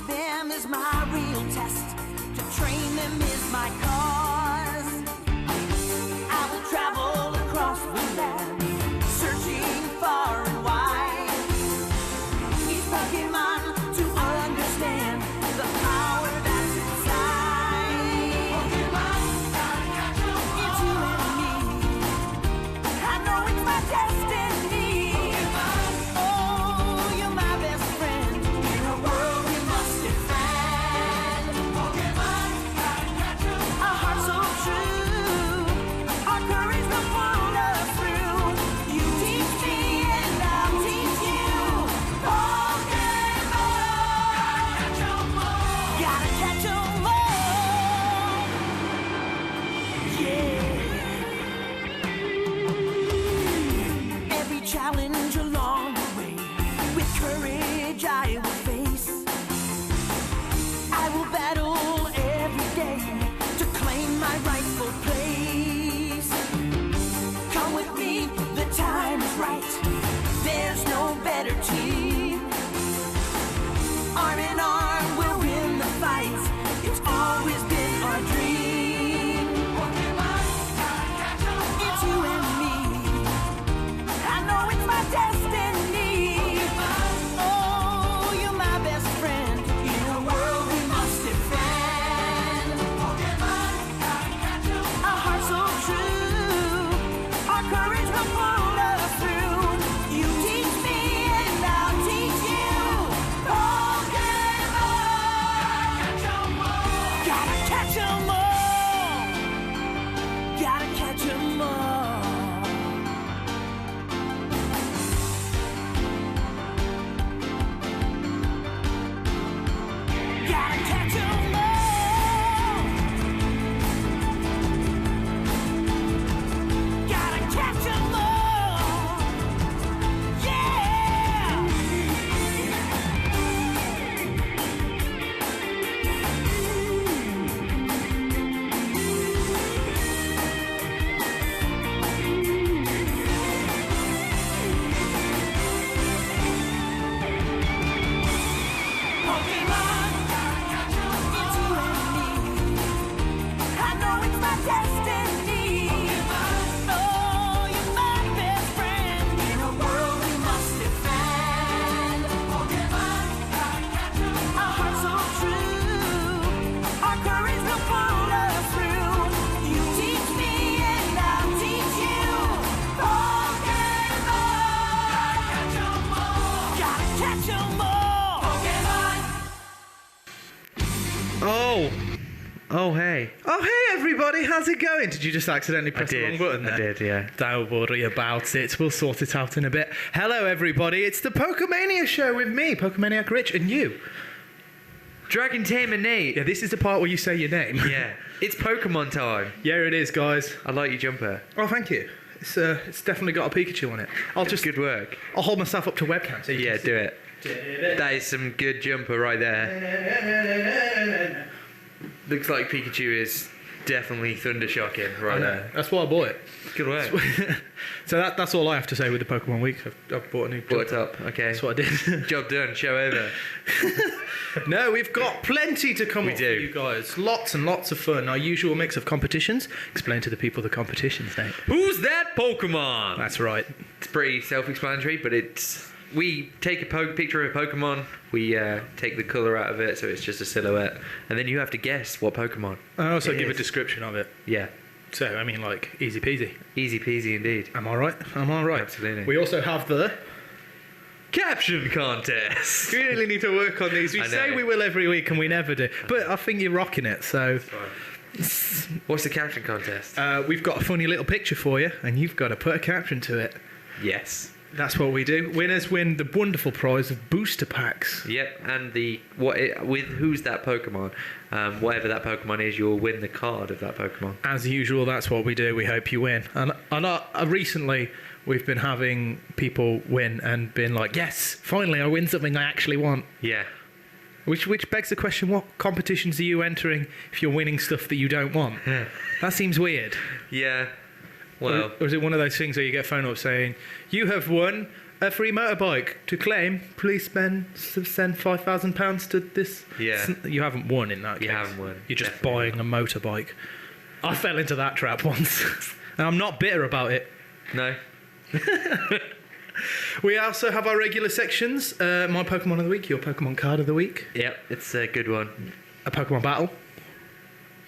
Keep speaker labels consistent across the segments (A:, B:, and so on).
A: them is my real test. To train them is my cause. I will travel across the land, searching far and wide. Each Pokemon to understand the power that's inside. Pokemon, gotta catch 'em all. It's you and me. I know it's my destiny. Pokemon, oh, you're my best friend in a world we must defend. Pokemon, gotta catch 'em all. A heart so true, our courage will pull us through. You teach me and I'll teach you. Pokemon, gotta catch 'em all. Yeah. Every challenge along the way, with courage I will face. I will battle every day to claim my rightful place. Come with me, the time is right. There's no better team. Arm in arm, we'll win the fight. It's always been our dream. Pokemon, gotta catch 'em all. It's you and me. I know it's my destiny. Pokemon, oh, you're my best friend in a world we must defend. Pokemon, gotta catch 'em all. A heart so true, our courage will pull us through. You teach me and I'll teach you. Pokemon, gotta catch 'em all. Gotta catch 'em all. Gotta catch 'em all. Gotta catch 'em all. Yeah. Pokemon, it's you and me. I know it's my destiny. Oh, you're my best friend in a world we must defend. Pokemon, a heart so true, our courage will pull us through. You teach me and I'll teach you. Pokemon, gotta catch 'em all. Pokemon.
B: Oh, hey. Oh, hey, everybody. How's it going? Did you just accidentally press the wrong button there?
C: I did, yeah.
B: Don't worry about it. We'll sort it out in a bit. Hello, everybody. It's the Pokemania Show with me, Pokemaniac Rich, and you.
C: Dragon Tamer Nate.
B: Yeah, this is the part where you say your name.
C: Yeah. It's Pokemon time.
B: Yeah, it is, guys.
C: I like your jumper.
B: Oh, thank you. It's definitely got a Pikachu on it.
C: Good work.
B: I'll hold myself up to webcam so you
C: Yeah,
B: can
C: do it. That is some good jumper right there. Looks like Pikachu is definitely thunder shocking
B: I
C: right
B: know.
C: there.
B: That's why I bought it.
C: Good work.
B: So that's all I have to say with the Pokemon Week. I've bought a new
C: Brought it
B: jumper.
C: up. Okay.
B: That's what I did.
C: Job done. Show over.
B: No, we've got plenty to come
C: We
B: up
C: do.
B: for you guys. Lots and lots of fun. Our usual mix of competitions. Explain to the people the competitions, Nate.
C: Who's that Pokemon?
B: That's right.
C: It's pretty self-explanatory, but we take a picture of a Pokemon, we take the colour out of it, so it's just a silhouette, and then you have to guess what Pokemon.
B: I also
C: it
B: give a
C: is.
B: description of it.
C: Yeah.
B: So, I mean, like, easy peasy.
C: Easy peasy indeed.
B: Am I right? Am I right?
C: Absolutely.
B: We also have the...
C: Caption contest.
B: We really need to work on these. We
C: I know.
B: say we will every week and we never do. But I think you're rocking it, so...
C: What's the caption contest?
B: We've got a funny little picture for you, and you've got to put a caption to it.
C: Yes.
B: That's what we do. Winners win the wonderful prize of booster packs.
C: Yep, and with who's that Pokemon? Whatever that Pokemon is, you'll win the card of that Pokemon.
B: As usual, that's what we do. We hope you win. And recently, we've been having people win and been like, yes, finally I win something I actually want.
C: Yeah.
B: Which begs the question, what competitions are you entering if you're winning stuff that you don't want? That seems weird.
C: Yeah. Well,
B: Or is it one of those things where you get phoned up saying, you have won a free motorbike. To claim, please send £5,000 to this.
C: Yeah.
B: You haven't won in that case.
C: You haven't won.
B: You're just
C: Definitely
B: buying a motorbike. I fell into that trap once. And I'm not bitter about it.
C: No.
B: We also have our regular sections. My Pokemon of the week, your Pokemon card of the week.
C: Yep, it's a good one.
B: A Pokemon battle.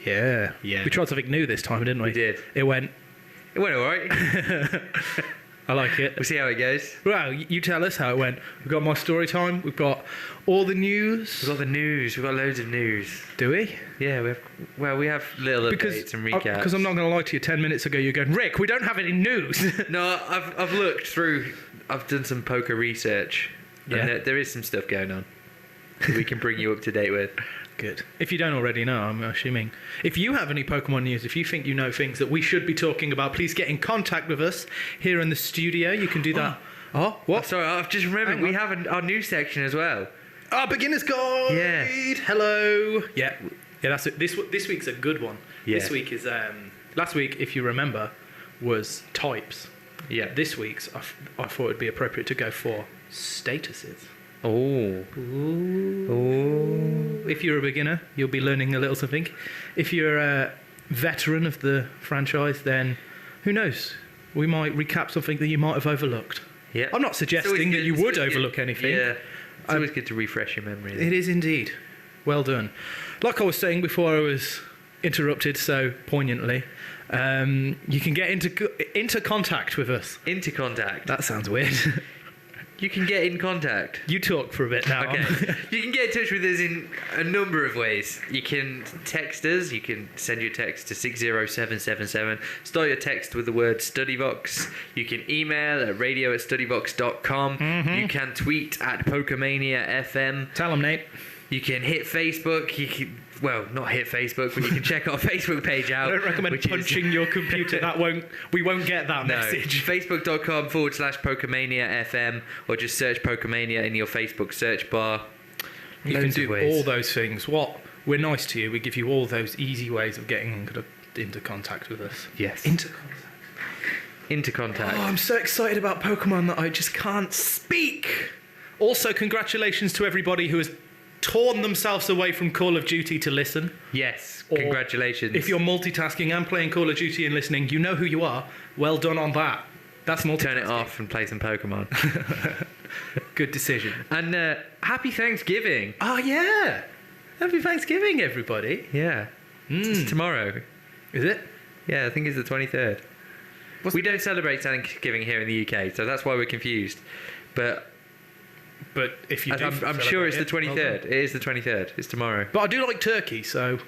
B: Yeah.
C: Yeah.
B: We tried something new this time, didn't we?
C: We did.
B: It went
C: It went alright.
B: I like it.
C: We'll see how it goes.
B: Well, you tell us how it went. We've got my story time. We've got all the news.
C: We've got the news. We've got loads of news.
B: Do we?
C: Yeah, we have little updates and recaps.
B: Because I'm not going to lie to you, 10 minutes ago you're going, Rick, we don't have any news.
C: No, I've looked through. I've done some poker research.
B: Yeah.
C: And there is some stuff going on that we can bring you up to date with.
B: Good. If you don't already know, I'm assuming. If you have any Pokemon news, if you think you know things that we should be talking about, please get in contact with us here in the studio. You can do that. Oh, what?
C: Sorry, I've just remembered
B: Hang on.
C: we have our news section as well.
B: Our beginner's guide.
C: Yeah.
B: Hello. Yeah. That's it. This week's a good one.
C: Yeah.
B: This week is last week, if you remember, was types.
C: Yeah.
B: This week's I thought it'd be appropriate to go for statuses.
C: Oh.
B: Ooh. If you're a beginner, you'll be learning a little something. If you're a veteran of the franchise, then who knows? We might recap something that you might have overlooked.
C: Yeah.
B: I'm not suggesting that you would overlook anything.
C: Yeah. It's always good to refresh your memory.
B: It is indeed. Well done. Like I was saying before I was interrupted so poignantly, you can get into contact with us.
C: Into contact.
B: That sounds weird.
C: You can get in contact.
B: You talk for a bit now.
C: Okay. You can get in touch with us in a number of ways. You can text us. You can send your text to 60777. Start your text with the word StudyVox. You can email at radio@studyvox.com.
B: Mm-hmm.
C: You can tweet at Pokemania FM.
B: Tell them, Nate.
C: You can hit Facebook. You can, well, not hit Facebook, but you can check our Facebook page out.
B: I don't recommend
C: which is-
B: punching your computer. We won't get that message.
C: Facebook.com/Pokemania FM, or just search Pokemania in your Facebook search bar.
B: You can
C: Loads of
B: do
C: ways.
B: all those things. We're nice to you. We give you all those easy ways of getting into contact with us.
C: Yes.
B: Into contact.
C: Into contact.
B: Oh, I'm so excited about Pokemon that I just can't speak. Also, congratulations to everybody who has torn themselves away from Call of Duty to listen.
C: Yes,
B: Or
C: congratulations.
B: If you're multitasking and playing Call of Duty and listening, you know who you are. Well done on that. That's multitasking.
C: Turn it off and play some Pokemon.
B: Good decision.
C: And happy Thanksgiving.
B: Oh, yeah. Happy Thanksgiving, everybody.
C: Yeah. It's tomorrow.
B: Is it?
C: Yeah, I think it's the 23rd. We don't celebrate Thanksgiving here in the UK, so that's why we're confused. But
B: if you do,
C: I'm sure it's the
B: celebrate it,
C: 23rd.
B: well done.
C: It is the 23rd. It's tomorrow.
B: But I do like turkey, so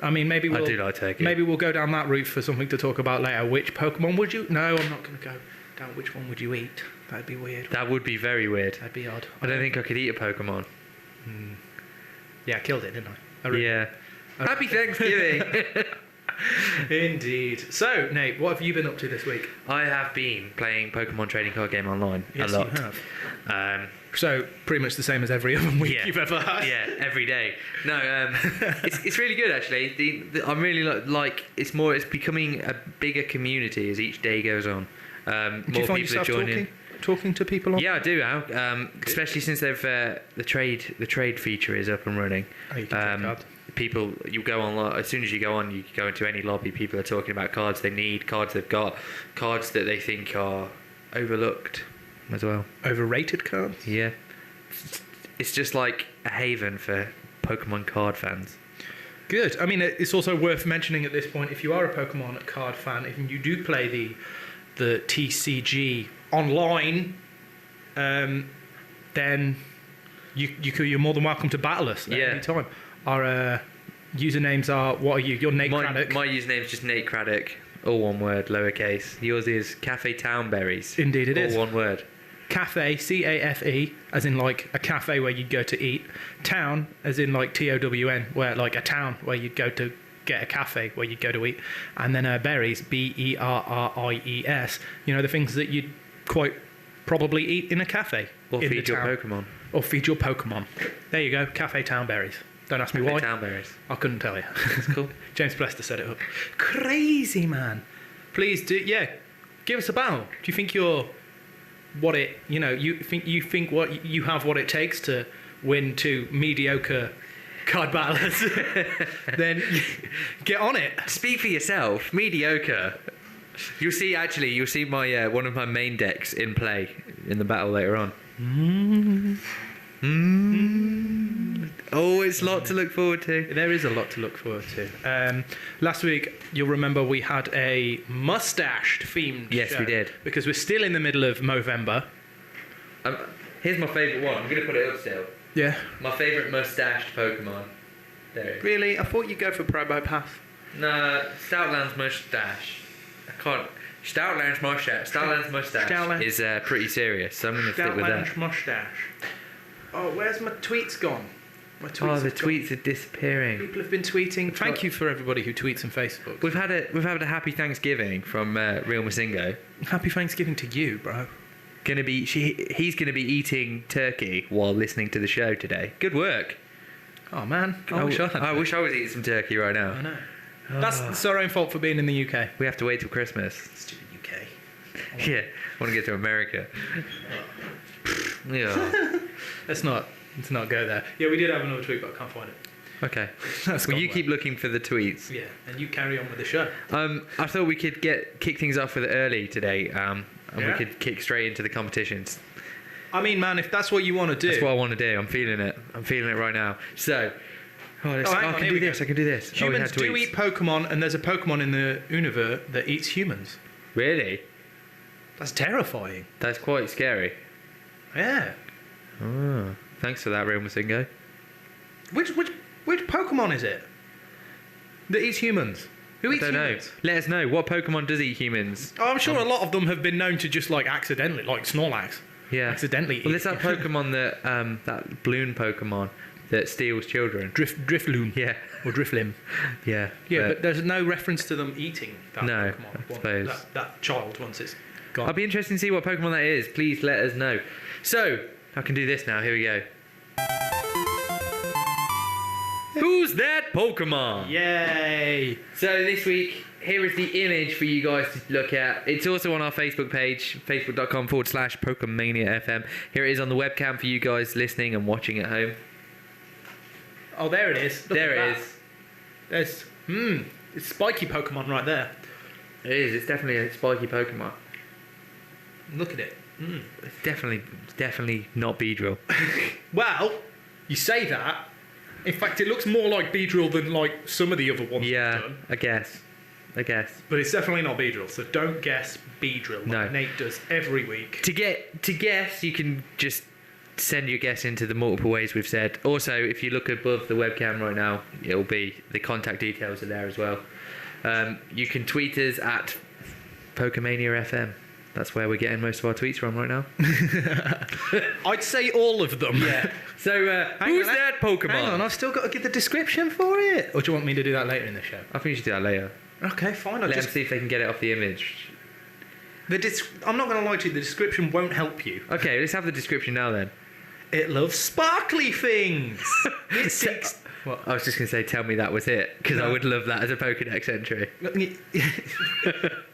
B: I mean, maybe
C: I do like turkey.
B: Maybe we'll go down that route for something to talk about later. Which Pokemon would you? No, I'm not going to go down. Which one would you eat? That'd be weird.
C: That would be very weird.
B: That'd be odd.
C: I don't think I could eat a Pokemon.
B: Yeah, I killed it, didn't I?
C: Yeah. Happy Thanksgiving.
B: Indeed. So, Nate, what have you been up to this week?
C: I have been playing Pokemon trading card game online
B: Yes,
C: a lot.
B: you have. So, pretty much the same as every other week
C: Yeah.
B: you've ever had.
C: Yeah, every day. No, it's really good actually. I'm really like it's becoming a bigger community as each day goes on.
B: Do
C: More
B: you find
C: people are
B: yourself
C: joining.
B: talking to people on?
C: Yeah, I do now. Especially since they've the trade feature is up and running.
B: Oh, you can take cards.
C: People, you go on as soon as you go on, you go into any lobby. People are talking about cards they need, cards they've got, cards that they think are overlooked as well.
B: Overrated cards?
C: Yeah, it's just like a haven for Pokemon card fans.
B: Good. I mean, it's also worth mentioning at this point, if you are a Pokemon card fan, if you do play the TCG online, then you're more than welcome to battle us at any time. Our usernames are, what are you? You're Nate Craddock.
C: My username is just Nate Craddock, all one word, lowercase. Yours is Cafe Townberries.
B: Indeed it is.
C: All one word.
B: Cafe, C-A-F-E, as in like a cafe where you'd go to eat. Town, as in like T-O-W-N, where like a town where you'd go to get a cafe where you'd go to eat. And then berries, B-E-R-R-I-E-S. You know, the things that you'd quite probably eat in a cafe.
C: Or
B: in
C: feed
B: the
C: your
B: town.
C: Pokemon.
B: Or feed your Pokemon. There you go, Cafe Townberries. Don't ask me why.
C: Townberries.
B: I couldn't tell you.
C: That's cool.
B: James Plester set it up. Crazy, man. Please do, yeah, give us a battle. Do you think you're what it, you think what you have what it takes to win 2 mediocre card battlers, then get on it.
C: Speak for yourself. Mediocre. You'll see my one of my main decks in play in the battle later on. Oh, it's a lot to look forward to.
B: There is a lot to look forward to. Last week, you'll remember we had a mustached themed
C: Yes,
B: show
C: we did.
B: because we're still in the middle of Movember.
C: Here's my favourite one. I'm going to put it up still.
B: Yeah.
C: My favourite mustached Pokemon. There it is.
B: Really? I thought you'd go for Probo Path.
C: Nah, Stoutland's mustache. I can't. Stoutland's mustache
B: Stoutland.
C: is pretty serious, so I'm going to stick with that.
B: Mustache. Oh, where's my tweets gone? My tweets
C: Oh, the
B: have gone.
C: tweets are disappearing.
B: People have been tweeting. Thank you for everybody who tweets on Facebook.
C: We've had a happy Thanksgiving from Real Masingo.
B: Happy Thanksgiving to you, bro.
C: He's gonna be eating turkey while listening to the show today. Good work.
B: Oh man, I wish I
C: was eating some turkey right now.
B: I know. That's our own fault for being in the UK.
C: We have to wait till Christmas.
B: Stupid UK.
C: Yeah, I want to get to America. Yeah.
B: Let's not go there. Yeah, we did have another tweet, but I can't find it.
C: Okay.
B: That's
C: Well,
B: gone
C: you
B: well.
C: keep looking for the tweets.
B: Yeah, and you carry on with the show.
C: I thought we could kick things off with it early today, and we
B: Yeah.
C: could kick straight into the competitions.
B: I mean, man, if that's what you want to do.
C: That's what I want to do. I'm feeling it. right now. So, I
B: hang on,
C: can
B: here
C: do
B: we go.
C: this. I can do this. Oh, we
B: Humans
C: had
B: do
C: tweets.
B: eat Pokemon, and there's a Pokemon in the universe that eats humans.
C: Really?
B: That's terrifying.
C: That's quite scary.
B: Yeah.
C: Oh, thanks for that, Real Masingo.
B: Which Pokemon is it that eats humans? Who
C: I
B: eats
C: don't know.
B: humans?
C: Let us know. What Pokemon does eat humans?
B: Oh, I'm sure a lot of them have been known to just like accidentally, like Snorlax.
C: Yeah.
B: Accidentally.
C: Well, there's that Pokemon that balloon Pokemon that steals children.
B: Drifloon.
C: Yeah.
B: Or Driflim.
C: Yeah.
B: Yeah, but there's no reference to them eating that
C: No,
B: Pokemon.
C: I suppose.
B: That child once it's gone.
C: I'll be interested to see what Pokemon that is. Please let us know. So, I can do this now. Here we go. Who's that Pokemon?
B: Yay!
C: So this week, here is the image for you guys to look at. It's also on our Facebook page, facebook.com/Pokemania FM. Here it is on the webcam for you guys listening and watching at home.
B: Oh, there it is. Look
C: There
B: at
C: it
B: that.
C: is.
B: There's, it's spiky Pokemon right there.
C: It is. It's definitely a spiky Pokemon.
B: Look at it.
C: It's definitely not Beedrill.
B: Well, you say that. In fact, it looks more like Beedrill than like some of the other ones we've
C: Yeah,
B: done.
C: I guess.
B: But it's definitely not Beedrill, so don't guess Beedrill like
C: No.
B: Nate does every week.
C: To guess, you can just send your guess into the multiple ways we've said. Also, if you look above the webcam right now, it'll be the contact details are there as well. You can tweet us at Pokemania FM. That's where we're getting most of our tweets from right now.
B: I'd say all of them.
C: Yeah. So, who's that Pokemon?
B: Hang on, I've still got to give the description for it. Or do you want me to do that later in the show?
C: I think you should do that later.
B: Okay, fine.
C: Let them see if they can get it off the image.
B: I'm not going to lie to you, the description won't help you.
C: Okay, let's have the description now then.
B: It loves sparkly things. It seeks... What?
C: I was just going to say, tell me that was it, because I would love that as a Pokedex entry.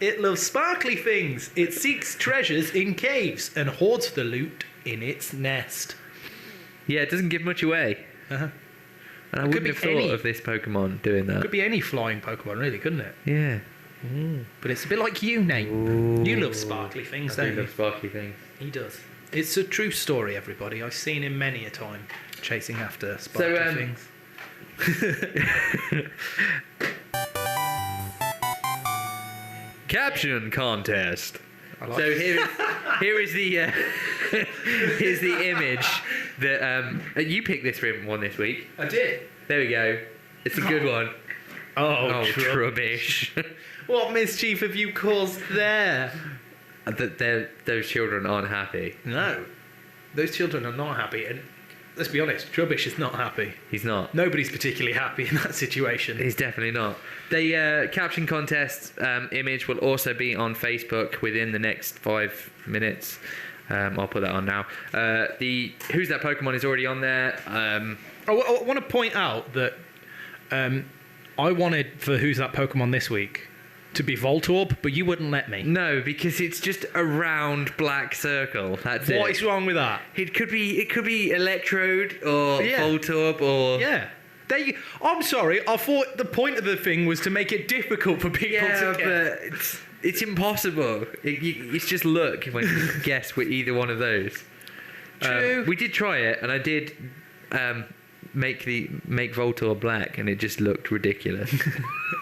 B: It loves sparkly things. It seeks treasures in caves and hoards the loot in its nest.
C: Yeah, it doesn't give much away.
B: Uh-huh.
C: And I
B: It could
C: wouldn't
B: be
C: have thought
B: any-
C: of this Pokemon doing that.
B: Could be any flying Pokemon, really, couldn't it?
C: Yeah.
B: But it's a bit like you, Nate. You love sparkly things,
C: I
B: don't
C: do
B: you?
C: love sparkly things.
B: He does. It's a true story, everybody. I've seen him many a time chasing after sparkly things.
C: Caption contest.
B: I like
C: So
B: it.
C: here is the here's the image that you picked this one this week.
B: I did.
C: There we go. It's a good one.
B: Oh,
C: Trubbish.
B: What mischief have you caused there?
C: Those children aren't happy.
B: No. Those children are not happy. And let's be honest, Trubbish is not happy.
C: He's not.
B: Nobody's particularly happy in that situation.
C: He's definitely not. The caption contest image will also be on Facebook within the next 5 minutes. I'll put that on now. The Who's That Pokemon is already on there.
B: I want to point out that I wanted for Who's That Pokemon this week to be Voltorb, but you wouldn't let me.
C: No, because it's just a round black circle. That's it.
B: What is wrong with that?
C: It could be Electrode or
B: Yeah.
C: Voltorb or...
B: Yeah. I'm sorry, I thought the point of the thing was to make it difficult for people
C: Yeah,
B: to get.
C: but it's impossible. It's just luck when you guess with either one of those.
B: True.
C: We did try it, and I did make Voltorb black, and it just looked ridiculous.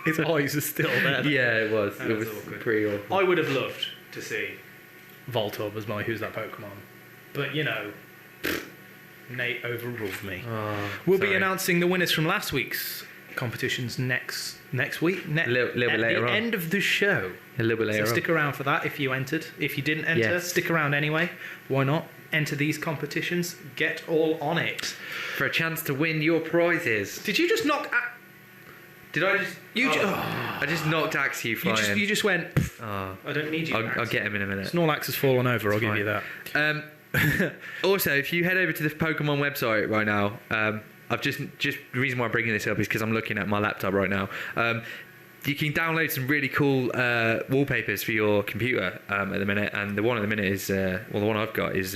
B: His eyes are still there.
C: Yeah, it was.
B: That
C: It
B: was
C: was
B: awkward.
C: pretty awful.
B: I would have loved to see Voltorb as my Who's That Pokemon. But, Nate overruled me.
C: Oh,
B: We'll be
C: sorry.
B: announcing the winners from last week's competitions next week.
C: Little bit
B: at
C: later
B: the
C: on.
B: end of the show.
C: A little bit later
B: So
C: on.
B: stick around for that if you entered. If you didn't enter,
C: Yes.
B: stick around anyway. Why not? Enter these competitions. Get all on it.
C: For a chance to win your prizes.
B: Did you just knock...
C: Did I just...
B: You ju-
C: I just knocked Axie flying.
B: You just went...
C: Oh.
B: I don't need you.
C: I'll get him in a minute.
B: Snorlax has fallen over. I'll give
C: fine.
B: you that.
C: Also, if you head over to the Pokemon website right now, I've just the reason why I'm bringing this up is because I'm looking at my laptop right now. You can download some really cool wallpapers for your computer at the minute, and the one at the minute is the one I've got is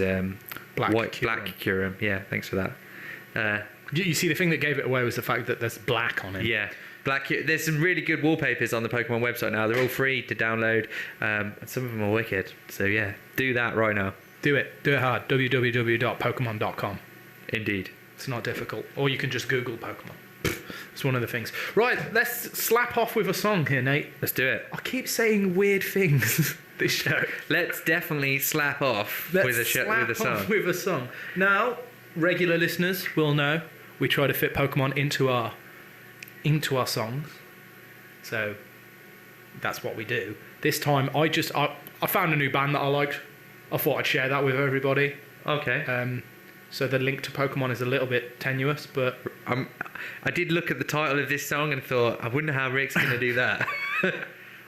B: Black
C: white
B: Curum.
C: Black Curum. Yeah, thanks for that.
B: You see, the thing that gave it away was the fact that there's black on it.
C: Yeah. There's some really good wallpapers on the Pokemon website now. They're all free to download, and some of them are wicked. So yeah, do that right now.
B: Do it hard. www.pokemon.com.
C: Indeed.
B: It's not difficult. Or you can just Google Pokemon. It's one of the things. Right, let's slap off with a song here, Nate.
C: Let's do it.
B: I keep saying weird things this show.
C: Let's definitely slap off
B: Let's
C: with a
B: slap
C: song.
B: off with a song. Now, regular listeners will know we try to fit Pokemon into our songs. So that's what we do. This time, I found a new band that I liked. I thought I'd share that with everybody.
C: Okay.
B: So the link to Pokemon is a little bit tenuous, but
C: I did look at the title of this song and thought, I wonder how Rick's going to do that.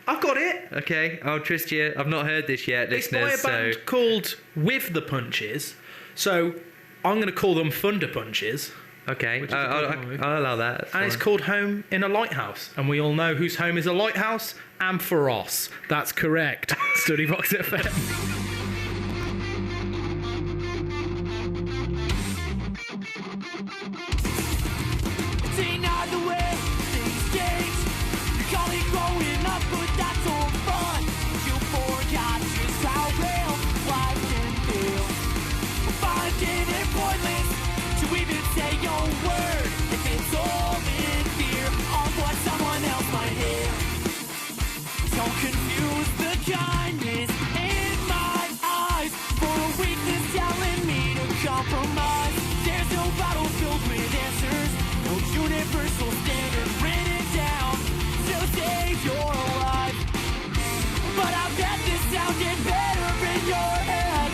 B: I've got it.
C: Okay, I'll trust you. I've not heard this yet,
B: It's by
C: listeners.
B: a band called With the Punches. So I'm going to call them Thunder Punches.
C: Okay,
B: Which is a Pokemon movie.
C: I'll allow that. That's
B: And it's
C: fine.
B: called Home in a Lighthouse. And we all know whose home is a lighthouse. Ampharos. That's correct. Study Box FM.
A: It's ain't either way these days. You call it growing up, but that's all fun. You forgot just how real life can feel. Finding it pointless to even say your word if it's all in fear of what someone else might hear. Don't confuse the kindness in my eyes for a weakness telling me to compromise. There's no battlefield with answers, no universal standard written down to save your life. But I bet this sounded better in your head.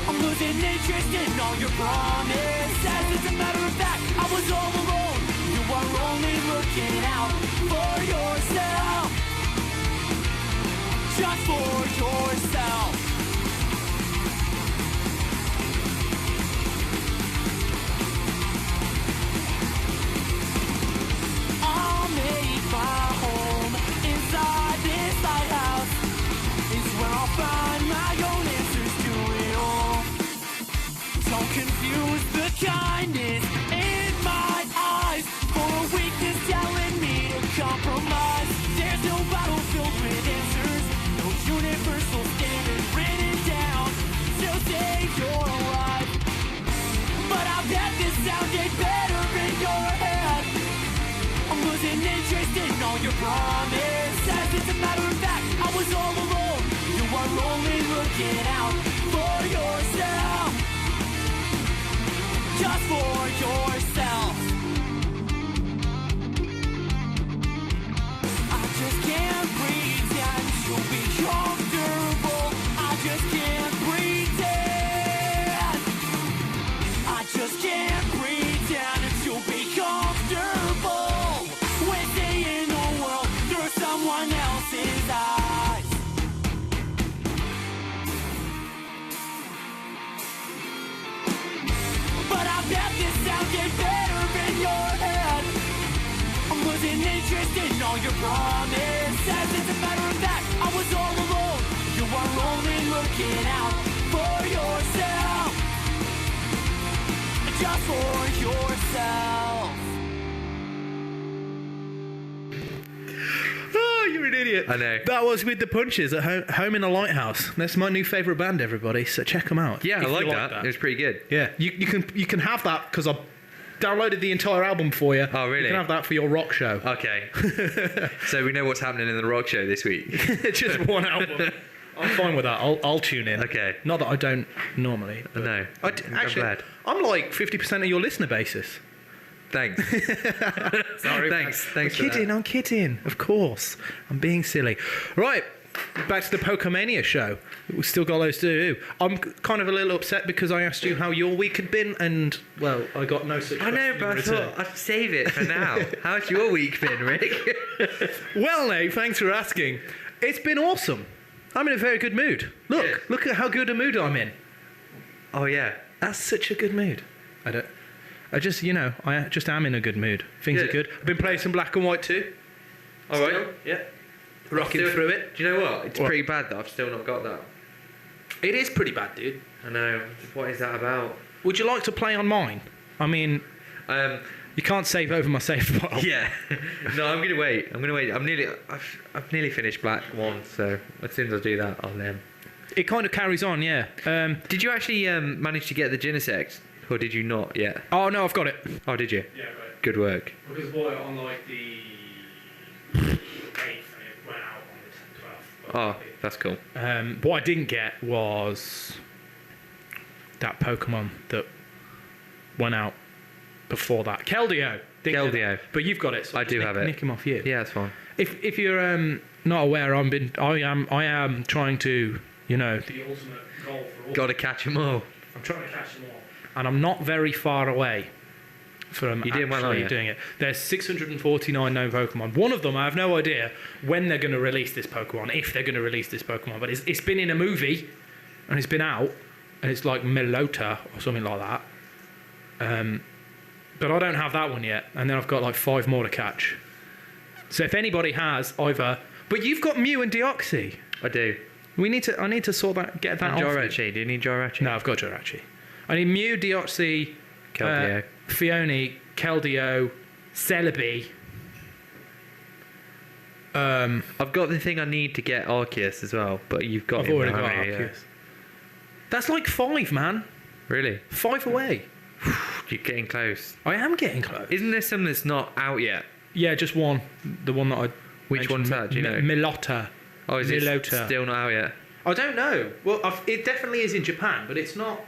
A: I'm losing interest in all your promises. As a matter of fact, I was all alone. You are only looking out for yourself. Just for yourself. I'll make my home inside this lighthouse. It's where I'll find my own answers to it all. Don't confuse the kindness in my eyes for a weakness telling me to compromise. There's no battlefield with answers, no universal standard written down to save your life. But I bet this sounded better in your head. I'm losing interest in all your promises. As a matter of fact, I was all alone. You are only looking out for yourself. Just for yourself. I just can't pretend to be comfortable. I just can't pretend. I just can't pretend to be comfortable with seeing the world through someone else's eyes. But I bet this sounded better in your head. I'm losing interest in all your promises. As Check it out for yourself. Just for yourself.
B: Oh, you're an idiot.
C: I know.
B: That was with the Punches at home in a Lighthouse. That's my new favourite band, everybody. So check them out.
C: Yeah,
B: if
C: I
B: you
C: like that. It was pretty good.
B: Yeah, you can have that because I downloaded the entire album for you.
C: Oh, really?
B: You can have that for your rock show.
C: Okay. So we know what's happening in the rock show this week.
B: Just one album. I'm fine with that. I'll tune in.
C: Okay.
B: Not that I don't normally.
C: I know.
B: Actually,
C: I'm glad.
B: I'm like 50% of your listener basis.
C: Thanks.
B: Sorry.
C: Thanks. Thanks.
B: I'm kidding. Of course. I'm being silly. Right. Back to the Pokemania show. We've still got loads to do. I'm kind of a little upset because I asked you how your week had been, and, well, I got no such
C: I know, but I thought I'd save it for now. How's your week been, Rick?
B: Well, Nate, thanks for asking. It's been awesome. I'm in a very good mood. Look at how good a mood I'm in.
C: Oh, yeah.
B: That's such a good mood. I just am in a good mood. Things are good. I've been playing some Black and White too.
C: All right.
B: Yeah. Rocking through it.
C: Do you know what? It's pretty bad that I've still not got that.
B: It is pretty bad, dude.
C: I know. What is that about?
B: Would you like to play on mine? I mean, you can't save over my save file.
C: Yeah. No, I'm gonna wait. I've nearly finished Black 1, so as soon as I do that, I'll
B: It kind of carries on, yeah.
C: Did you actually manage to get the Genesect, or did you not yet?
B: Oh no, I've got it.
C: Oh, did you?
B: Yeah, right.
C: Good work.
B: Because bought it on like the 8th, and it went out on the 12th.
C: Oh, that's cool.
B: What I didn't get was that Pokemon that went out before that. Keldeo.
C: Keldeo.
B: But you've got it. So
C: I do have it.
B: Nick him off you.
C: Yeah, that's fine.
B: If you're not aware, I am trying to, the ultimate goal for all.
C: Got to catch them all.
B: I'm trying to catch them all, and I'm not very far away from actually doing it. There's 649 known Pokemon. One of them, I have no idea when they're going to release this Pokemon, if they're going to release this Pokemon. But it's been in a movie, and it's been out, and it's like Melota or something like that. But I don't have that one yet, and then I've got like 5 more to catch. So if anybody has either, but you've got Mew and Deoxys.
C: I do.
B: I need to sort that, get that off.
C: Jirachi. Do you need Jirachi?
B: No, I've got Jirachi. I need Mew, Deoxys,
C: Keldeo.
B: Phione, Keldeo, Celebi.
C: I've got the thing I need to get Arceus as well, but you've got.
B: I've already got Arceus. That's like 5, man.
C: Really?
B: 5 away.
C: You're getting close.
B: I am getting close.
C: Isn't there some that's not out yet?
B: Yeah, just one. The one that I.
C: Which one's that? Do you know?
B: Melota.
C: Oh, is it
B: Melota.
C: still not out yet?
B: I don't know. Well, it definitely is in Japan, but it's not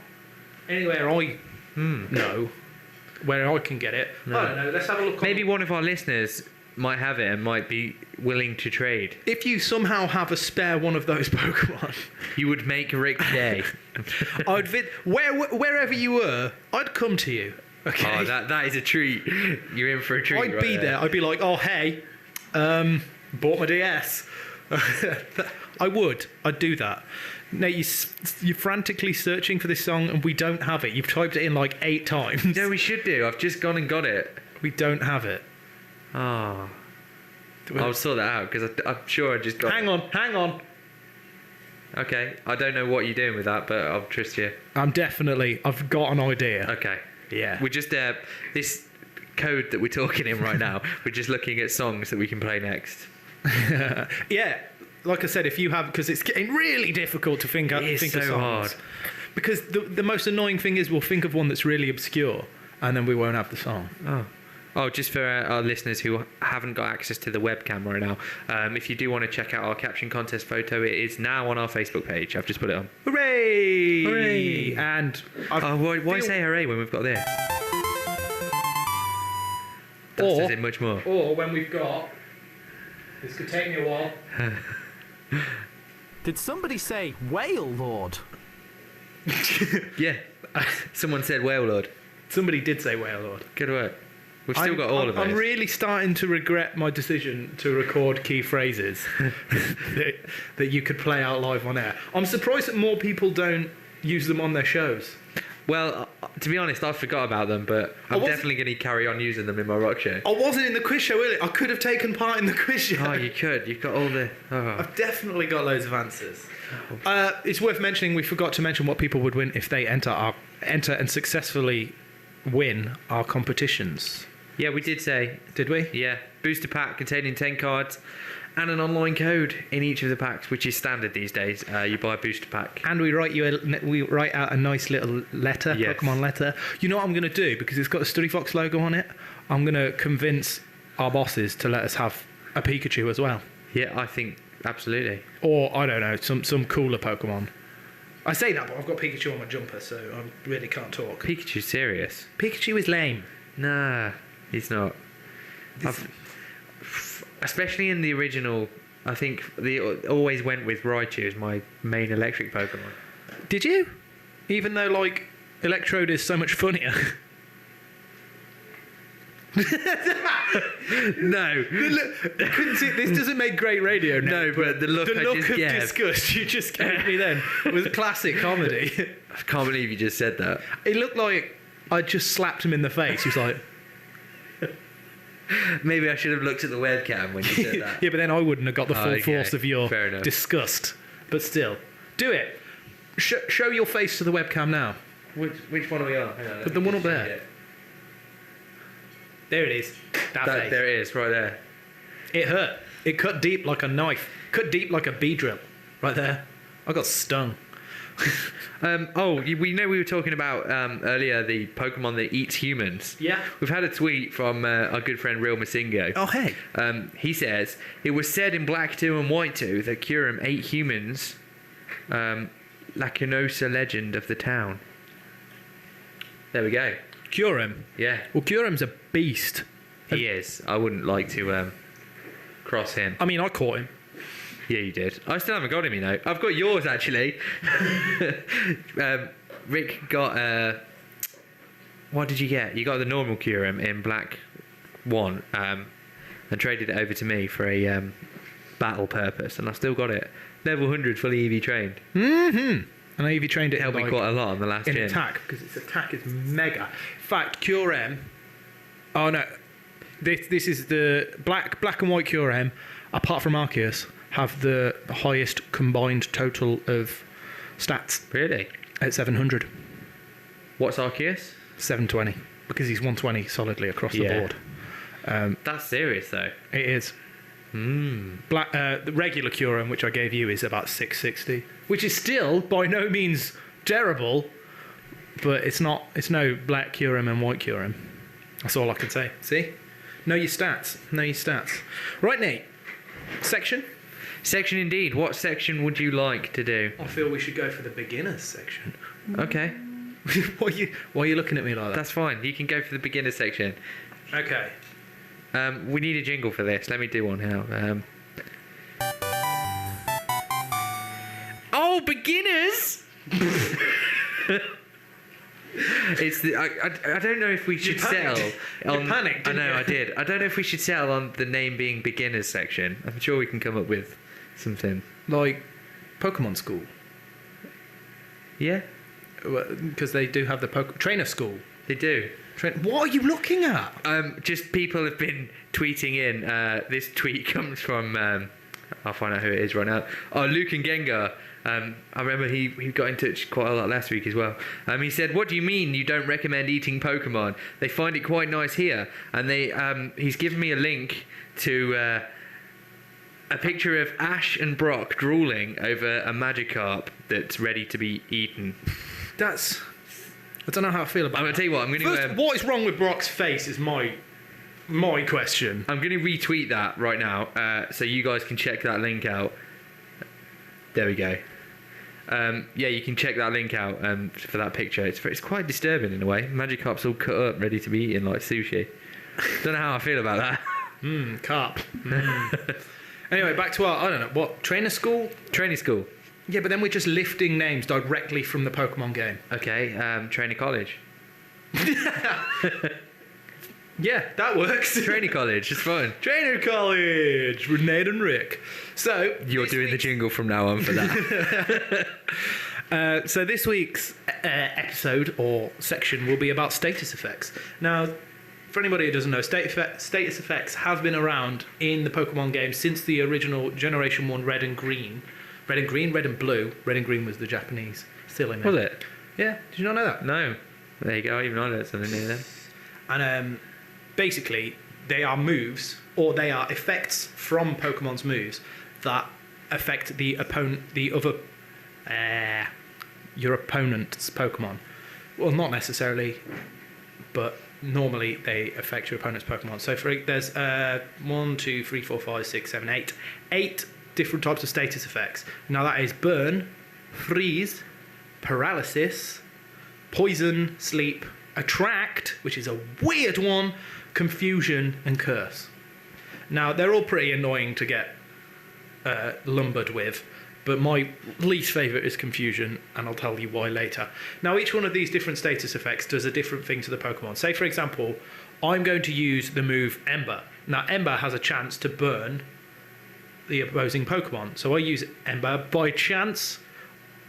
B: anywhere I know where I can get it.
C: No.
B: I don't know. Let's have a look.
C: Maybe one of our listeners might have it and might be willing to trade.
B: If you somehow have a spare one of those Pokemon,
C: you would make Rick's day.
B: I'd wherever you were, I'd come to you. Okay.
C: Oh, that is a treat. You're in for a treat.
B: I'd be there. I'd be like, oh hey, bought my DS. I'd do that. Now you're frantically searching for this song and we don't have it. You've typed it in like 8 times.
C: No, we should do. I've just gone and got it.
B: We don't have it.
C: Oh. I'll sort that out because I'm sure I just got
B: Hang on.
C: Okay. I don't know what you're doing with that, but I'll trust you.
B: I've got an idea.
C: Okay.
B: Yeah.
C: We're just, this code that we're talking in right now, we're just looking at songs that we can play next.
B: Yeah. Like I said, if you have, because it's getting really difficult to think of songs.
C: Hard.
B: Because the most annoying thing is we'll think of one that's really obscure and then we won't have the song.
C: Oh, just for our listeners who haven't got access to the webcam right now, if you do want to check out our caption contest photo, it is now on our Facebook page. I've just put it on.
B: Hooray!
C: Hooray!
B: And
C: why say hooray when we've got this? That says it much more.
B: Or when we've got... This could take me a while.
D: Did somebody say whale lord?
C: Yeah. Someone said whale lord.
B: Somebody did say whale lord.
C: Good work. We've still got all of those.
B: I'm really starting to regret my decision to record key phrases that you could play out live on air. I'm surprised that more people don't use them on their shows.
C: Well, to be honest, I forgot about them, but I'm definitely going to carry on using them in my rock show.
B: I wasn't in the quiz show earlier. I could have taken part in the quiz show.
C: Oh, you could. You've got all the... Oh.
B: I've definitely got loads of answers. It's worth mentioning, we forgot to mention what people would win if they enter and successfully win our competitions.
C: Yeah, we did say.
B: Did we?
C: Yeah. Booster pack containing 10 cards and an online code in each of the packs, which is standard these days. You buy a booster pack.
B: And we write out a nice little letter,
C: Yes.
B: Pokemon letter. You know what I'm going to do? Because it's got a Study Fox logo on it, I'm going to convince our bosses to let us have a Pikachu as well.
C: Yeah, I think absolutely.
B: Or, I don't know, some cooler Pokemon. I say that, but I've got Pikachu on my jumper, so I really can't talk.
C: Pikachu's serious.
B: Pikachu is lame.
C: Nah, he's not. Especially in the original, I think they always went with Raichu as my main electric Pokemon.
B: Did you? Even though, like, Electrode is so much funnier.
C: No.
B: This doesn't make great radio now.
C: No, but the look I just
B: of
C: gave.
B: disgust you just gave me then was classic comedy.
C: I can't believe you just said that.
B: It looked like I just slapped him in the face. He was like...
C: Maybe I should have looked at the webcam when you said that.
B: Yeah, but then I wouldn't have got the full
C: Okay,
B: force of your
C: fair enough.
B: disgust. But still, do it. Show your face to the webcam now.
C: Which one are we on? Hang on,
B: Put the one up there.
C: Yeah.
B: There it is. That face.
C: There it is, right there.
B: It hurt. It cut deep like a knife. Cut deep like a bee drill. Right there. I got stung.
C: We know we were talking about earlier the Pokemon that eats humans.
B: Yeah.
C: We've had a tweet from our good friend Real Masingo.
B: Oh, hey.
C: He says, it was said in Black 2 and White 2 that Kyurem ate humans. Lacanosa legend of the town. There we go.
B: Kyurem.
C: Yeah.
B: Well, Kyurem's a beast.
C: He is. I wouldn't like to cross him.
B: I mean, I caught him.
C: Yeah, you did. I still haven't got him, you know. I've got yours, actually. Rick got... what did you get? You got the normal Kyurem in Black 1 and traded it over to me for a battle purpose, and I still got it. Level 100, fully EV trained.
B: Mm-hmm. I know you've trained it
C: Helped me quite a lot on the last
B: in
C: gen.
B: attack, because its attack is mega. In fact, Kyurem... Oh, no. This is the black and white Kyurem, apart from Arceus, have the highest combined total of stats
C: Really?
B: at 700.
C: What's Arceus?
B: 720, because he's 120 solidly across the
C: Yeah.
B: board.
C: That's serious, though.
B: It is. The regular Kyurem, which I gave you, is about 660, which is still by no means terrible, but it's no black Kyurem and white Kyurem. That's all I can say. See? Know your stats. Know your stats. Right, Nate. Section?
C: Section indeed. What section would you like to do?
B: I feel we should go for the beginners section.
C: Okay.
B: Why are you looking at me like that?
C: That's fine. You can go for the beginner section.
B: Okay.
C: We need a jingle for this. Let me do one now. Oh, beginners! It's the, I don't know if we should settle on...
B: You panicked,
C: I know,
B: didn't you?
C: I did. I don't know if we should settle on the name being beginners section. I'm sure we can come up with something.
B: Like Pokemon School.
C: Yeah?
B: Because they do have the Trainer School.
C: They do.
B: What are you looking at?
C: Just people have been tweeting in. This tweet comes from... I'll find out who it is right now. Oh, Luke and Gengar. I remember he got in touch quite a lot last week as well. He said, "What do you mean you don't recommend eating Pokemon? They find it quite nice here." And he's given me a link to a picture of Ash and Brock drooling over a Magikarp that's ready to be eaten.
B: I don't know how I feel about
C: I'm going to tell you what, I'm going to...
B: First, what is wrong with Brock's face is my question.
C: I'm going to retweet that right now, so you guys can check that link out. There we go. Yeah, you can check that link out for that picture. It's quite disturbing in a way. Magikarp's all cut up, ready to be eaten like sushi. Don't know how I feel about that.
B: Carp. Anyway, back to our, I don't know, what, Trainer School?
C: Training school.
B: Yeah, but then we're just lifting names directly from the Pokemon game.
C: Okay, trainer college.
B: Yeah, that works.
C: Training college, it's fun.
B: Trainer College with Nate and Rick. So
C: You're doing the jingle from now on for that.
B: So this week's episode or section will be about status effects. Now, for anybody who doesn't know, status effects have been around in the Pokemon game since the original Generation 1 Red and Green. Red and Green, Red and Blue. Red and Green was the Japanese stealing
C: Was it?
B: Yeah, did you not know that?
C: No. There you go, even I learned something new then.
B: And basically, they are moves, or they are effects from Pokemon's moves that affect your opponent's Pokemon. Well, not necessarily, but normally they affect your opponent's Pokemon. So there's 1, 2, 3, 4, 5, 6, 7, 8. 8 different types of status effects. Now that is burn, freeze, paralysis, poison, sleep, attract, which is a weird one, confusion, and curse. Now they're all pretty annoying to get lumbered with, but my least favourite is confusion, and I'll tell you why later. Now each one of these different status effects does a different thing to the Pokemon. Say for example, I'm going to use the move Ember. Now Ember has a chance to burn the opposing Pokemon, so I use Ember. By chance,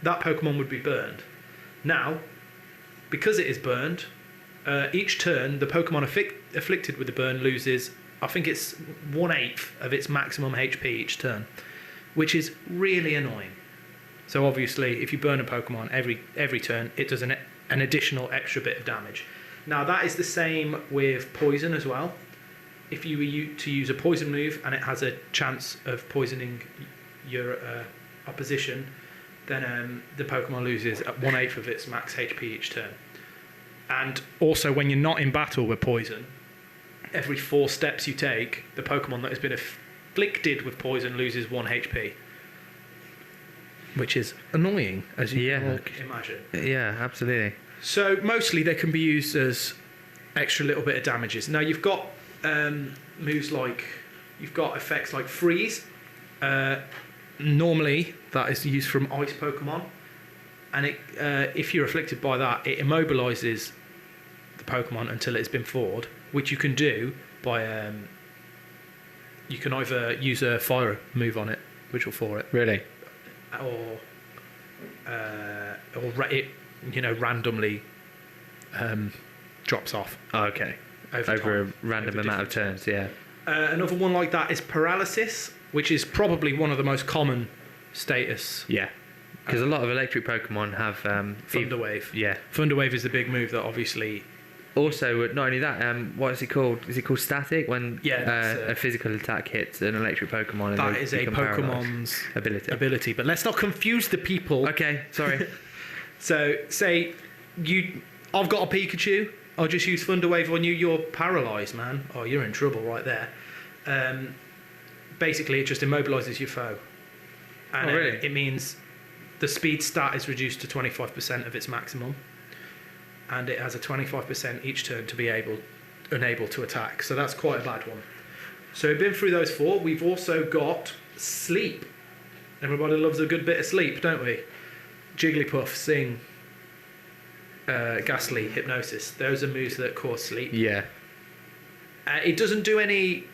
B: that Pokemon would be burned. Now, because it is burned, each turn the Pokemon afflicted with the burn loses, I think it's 1/8 of its maximum HP each turn, which is really annoying. So obviously, if you burn a Pokemon every turn, it does an additional extra bit of damage. Now that is the same with poison as well. If you were to use a poison move and it has a chance of poisoning your opposition, then the Pokemon loses at 1/8 of its max HP each turn. And also, when you're not in battle with poison, every 4 steps you take, the Pokemon that has been afflicted with poison loses 1 HP. Which is annoying, as you can all imagine.
C: Yeah, absolutely.
B: So mostly they can be used as extra little bit of damages. Now you've got moves like, you've got effects like freeze. Normally that is used from ice Pokemon, and if you're afflicted by that, it immobilizes the Pokemon until it's been thawed, which you can do by you can either use a fire move on it, which will thaw it,
C: Really?
B: or it randomly drops off.
C: Oh, okay. Over a random amount of turns, yeah.
B: Another one like that is paralysis, which is probably one of the most common status.
C: Yeah. Because a lot of electric Pokemon have...
B: Thunderwave.
C: Yeah.
B: Thunderwave is the big move that obviously...
C: Also, not only that, what is it called? Is it called static? When
B: a
C: physical attack hits an electric Pokemon.
B: That is a Pokemon's ability. But let's not confuse the people.
C: Okay, sorry.
B: So, say I've got a Pikachu. I'll just use Thunderwave on you. You're paralysed, man. Oh, you're in trouble right there. Basically, it just immobilises your foe. And
C: really?
B: It means the speed stat is reduced to 25% of its maximum. And it has a 25% each turn to be unable to attack. So that's quite a bad one. So we've been through those 4. We've also got sleep. Everybody loves a good bit of sleep, don't we? Jigglypuff, Sing, Ghastly, Hypnosis. Those are moves that cause sleep.
C: Yeah.
B: It doesn't do any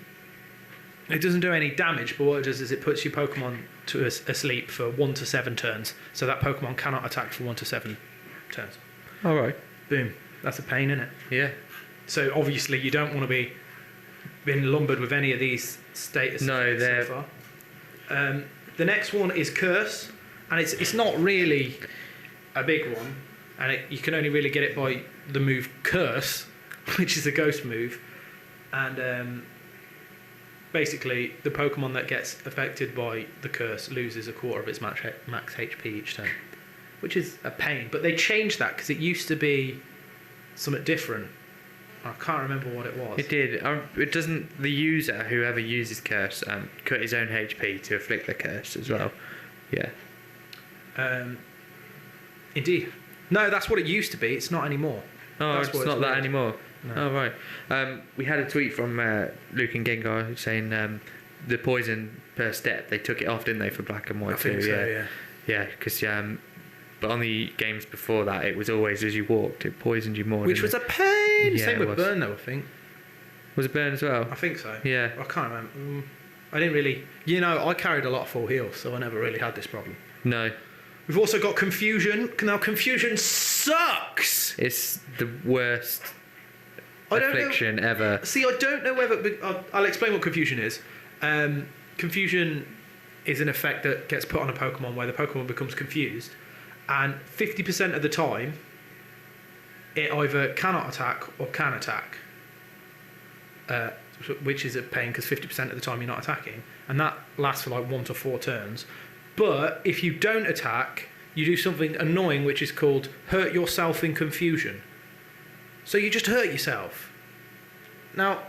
B: damage, but what it does is it puts your Pokemon to asleep for 1 to 7 turns. So that Pokemon cannot attack for 1 to 7 turns.
C: All right.
B: Boom. That's a pain, isn't it?
C: Yeah.
B: So obviously you don't want to be been lumbered with any of these status effects so far. The next one is Curse, and it's not really a big one, and you can only really get it by the move Curse, which is a ghost move, and basically the Pokemon that gets affected by the Curse loses 1/4 of its max HP each turn, which is a pain. But they changed that because it used to be something different. I can't remember what it was.
C: It did. It doesn't. The user, whoever uses Curse, cut his own HP to afflict the Curse as well. Yeah.
B: Indeed. No, that's what it used to be. It's not anymore.
C: Oh,
B: That's
C: it's
B: what
C: not that
B: weird.
C: anymore.
B: No.
C: Oh, right. We had a tweet from Luke and Gengar saying the poison per step, they took it off, didn't they, for Black and White
B: I think
C: too?
B: so,
C: Yeah. Yeah, because but on the games before that, it was always as you walked, it poisoned you more.
B: Which was a pain.
C: Yeah,
B: Same
C: it
B: with
C: was.
B: Burn, though, I think.
C: Was it Burn as well?
B: I think so.
C: Yeah.
B: I can't remember. I didn't really... I carried a lot of full heals, so I never really had this problem.
C: No.
B: We've also got confusion. Now, confusion sucks.
C: It's the worst
B: I don't
C: affliction ever.
B: See, I don't know whether... I'll explain what confusion is. Confusion is an effect that gets put on a Pokemon where the Pokemon becomes confused, and 50% of the time, it either cannot attack or can attack, which is a pain because 50% of the time you're not attacking, and that lasts for like 1 to 4 turns. But if you don't attack, you do something annoying which is called hurt yourself in confusion. So you just hurt yourself. Now,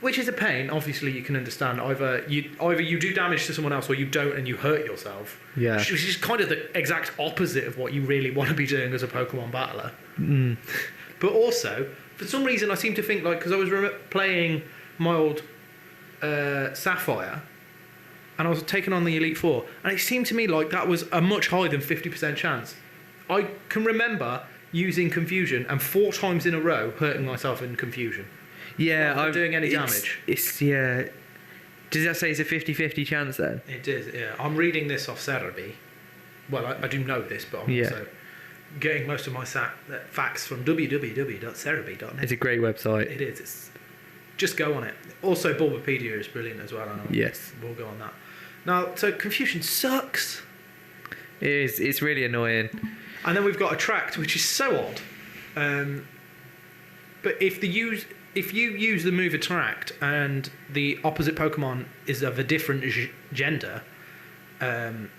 B: which is a pain, obviously you can understand. Either you do damage to someone else or you don't and you hurt yourself.
C: Yeah.
B: Which is kind of the exact opposite of what you really want to be doing as a Pokemon battler.
C: Mm.
B: But also, for some reason I seem to think, like, because I was playing my old Sapphire, and I was taking on the Elite Four, and it seemed to me like that was a much higher than 50% chance. I can remember using confusion and 4 times in a row hurting myself in confusion.
C: Yeah,
B: Not doing any damage.
C: Yeah. Does that say it's a 50-50 chance then?
B: It is, yeah. I'm reading this off Cerebi. Well, I do know this, but I'm also getting most of my facts from www.cerebi.net.
C: It's a great website.
B: It is. Just go on it. Also, Bulbapedia is brilliant as well.
C: Yes.
B: We'll go on that. Now, so confusion sucks.
C: It is. It's really annoying.
B: And then we've got Attract, which is so odd. But if you use the move Attract and the opposite Pokemon is of a different gender, then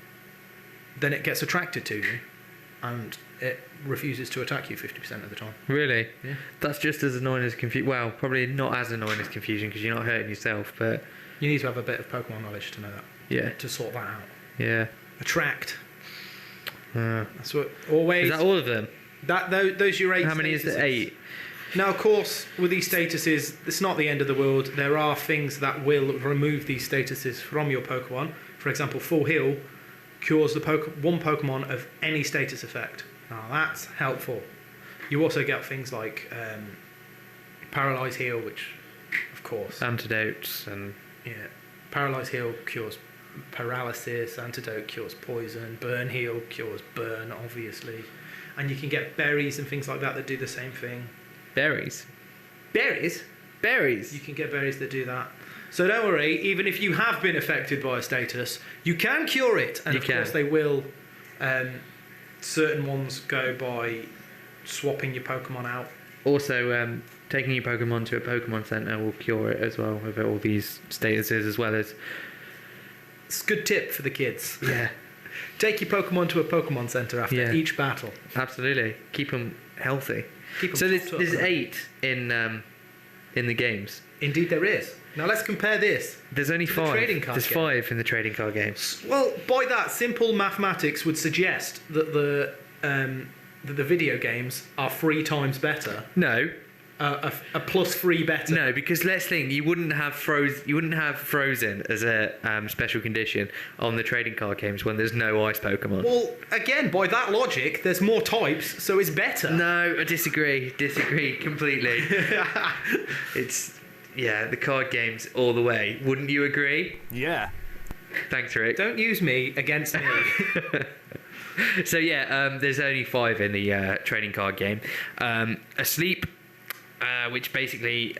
B: it gets attracted to you, and it refuses to attack you 50% of the time.
C: Really?
B: Yeah.
C: That's just as annoying as confusion. Well, probably not as annoying as confusion because you're not hurting yourself, but...
B: You need to have a bit of Pokemon knowledge to know that.
C: Yeah.
B: To sort that out.
C: Yeah.
B: Attract. That's what always...
C: Is that all of them?
B: Those are your 8
C: How many
B: statuses.
C: is there? 8?
B: Now, of course, with these statuses, it's not the end of the world. There are things that will remove these statuses from your Pokemon. For example, Full Heal cures one Pokemon of any status effect. Now, that's helpful. You also get things like Paralyze Heal, which, of course...
C: Antidotes and...
B: Yeah. Paralyze Heal cures paralysis, Antidote cures poison, Burn Heal cures burn, obviously. And you can get berries and things like that do the same thing.
C: Berries?
B: Berries? You can get berries that do that. So don't worry, even if you have been affected by a status, you can cure it. And of course they will. Certain ones go by swapping your Pokemon out.
C: Also, taking your Pokemon to a Pokemon Center will cure it as well, with all these statuses as well as...
B: It's a good tip for the kids.
C: Yeah.
B: Take your Pokemon to a Pokemon Center after each battle.
C: Absolutely. Keep them healthy.
B: So
C: there's 8 in the games.
B: Indeed there is. Now let's compare this.
C: There's only 5. There's 5 in the trading card games.
B: Well, by that, simple mathematics would suggest that the video games are 3 times better.
C: No.
B: A +3 better.
C: No, because let's think, you wouldn't have frozen as a special condition on the trading card games when there's no ice Pokemon.
B: Well, again, by that logic, there's more types, so it's better.
C: No, I disagree completely. The card games all the way. Wouldn't you agree?
D: Yeah.
C: Thanks, Rick.
B: Don't use me against me.
C: So there's only 5 in the trading card game. Asleep, which basically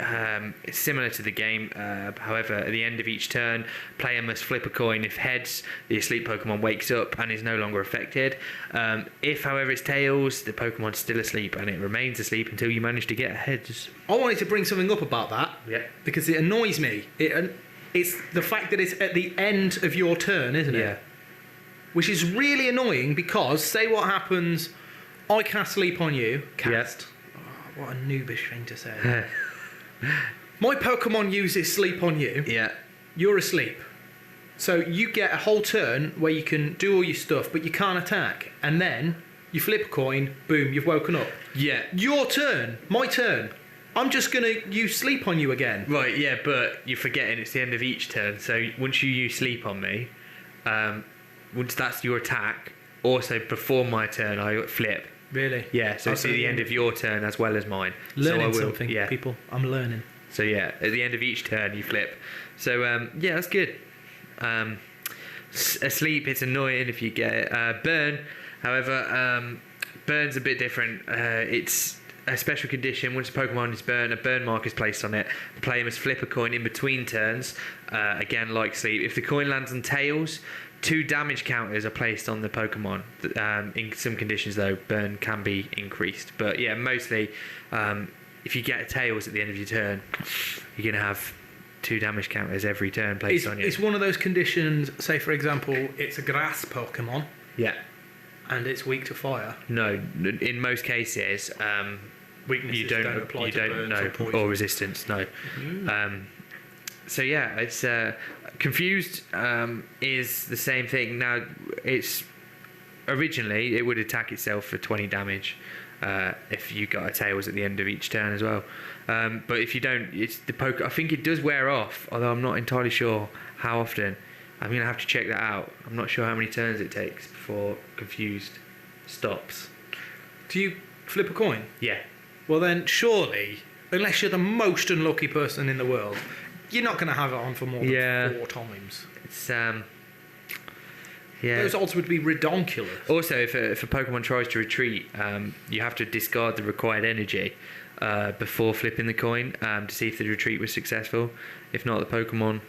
C: is similar to the game. However, at the end of each turn, player must flip a coin. If heads, the asleep Pokemon wakes up and is no longer affected. If, however, it's tails, the Pokemon's still asleep and it remains asleep until you manage to get a heads.
B: I wanted to bring something up about that.
C: Yeah.
B: Because it annoys me. It's the fact that it's at the end of your turn, isn't it?
C: Yeah.
B: Which is really annoying because, say what happens, I cast Sleep on you. Cast. Oh, what a noobish thing to say. My Pokemon uses Sleep on you.
C: Yeah.
B: You're asleep. So you get a whole turn where you can do all your stuff, but you can't attack. And then you flip a coin, boom, you've woken up.
C: Yeah.
B: Your turn. My turn. I'm just going to use Sleep on you again.
C: Right, yeah, but you're forgetting it's the end of each turn. So once you use Sleep on me, once that's your attack, also before my turn, I flip.
B: Really?
C: Yeah, so it's at the end of your turn as well as mine.
B: Learning
C: so
B: something, people. I'm learning.
C: So yeah, at the end of each turn, you flip. So yeah, that's good. Asleep, it's annoying if you get it. Burn, however, burn's a bit different. It's a special condition. Once a Pokemon is burned, a burn mark is placed on it. The player must flip a coin in between turns, again like Sleep. If the coin lands on tails, 2 damage counters are placed on the Pokemon. In some conditions, though, burn can be increased. But yeah, mostly, if you get tails at the end of your turn, you're going to have 2 damage counters every turn placed on you.
B: It's one of those conditions, say for example, it's a grass Pokemon.
C: Yeah.
B: And it's weak to fire.
C: No, in most cases,
B: Weaknesses don't apply to burns
C: no,
B: or poison.
C: or resistance. No. So yeah, it's confused is the same thing. Now, it's originally it would attack itself for 20 damage if you got a tails at the end of each turn as well. But if you don't, it's the I think it does wear off, although I'm not entirely sure how often. I'm gonna have to check that out. I'm not sure how many turns it takes before confused stops.
B: Do you flip a coin?
C: Yeah.
B: Well then, surely, unless you're the most unlucky person in the world, you're not going to have it on for more than 4 times.
C: It's yeah.
B: Those odds would be redonkulous.
C: Also, if a Pokemon tries to retreat, you have to discard the required energy before flipping the coin to see if the retreat was successful. If not, the Pokemon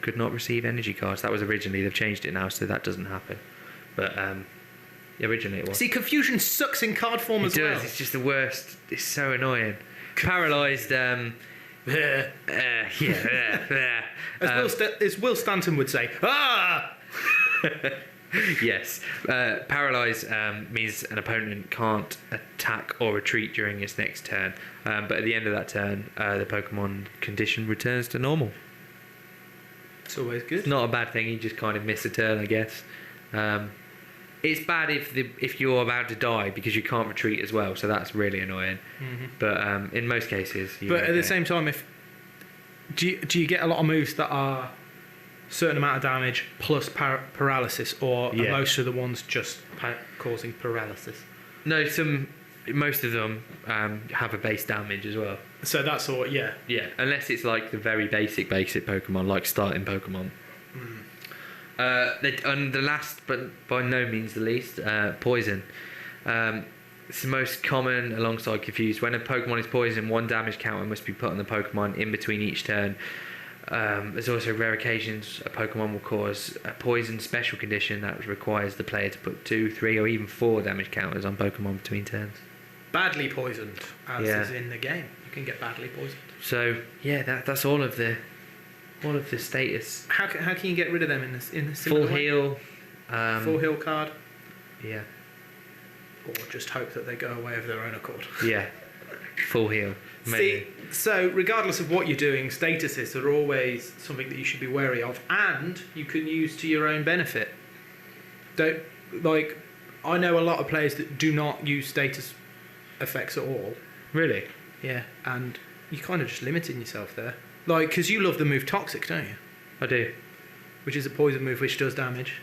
C: could not receive energy cards. That was originally. They've changed it now, so that doesn't happen. But originally it was.
B: See, confusion sucks in card form as well.
C: It does. It's just the worst. It's so annoying. Paralysed.
B: As Will Stanton would say, ah!
C: Yes. Paralyze means an opponent can't attack or retreat during its next turn. But at the end of that turn, the Pokemon condition returns to normal.
B: It's always good.
C: It's not a bad thing. You just kind of miss a turn, I guess. It's bad if you're about to die because you can't retreat as well. So that's really annoying. Mm-hmm. But in most cases,
B: but at the same time, do you get a lot of moves that are a certain amount of damage plus paralysis, or are most of the ones just causing paralysis?
C: No, most of them have a base damage as well.
B: So that's all, yeah.
C: Yeah, unless it's like the very basic Pokemon, like starting Pokemon. And the last, but by no means the least, poison. It's the most common alongside confused. When a Pokemon is poisoned, 1 damage counter must be put on the Pokemon in between each turn. There's also rare occasions a Pokemon will cause a poison special condition that requires the player to put 2, 3, or even 4 damage counters on Pokemon between turns.
B: Badly poisoned, as is in the game. You can get badly poisoned.
C: So yeah, that's all of the status.
B: How can you get rid of them in a
C: full
B: way?
C: heal?
B: Full heal card.
C: Yeah.
B: Or just hope that they go away of their own accord.
C: Yeah. Full heal. Maybe.
B: See, so regardless of what you're doing, statuses are always something that you should be wary of, and you can use to your own benefit. I know a lot of players that do not use status effects at all.
C: Really?
B: Yeah, and you're kind of just limiting yourself there. Because you love the move Toxic, don't you?
C: I do.
B: Which is a poison move which does damage.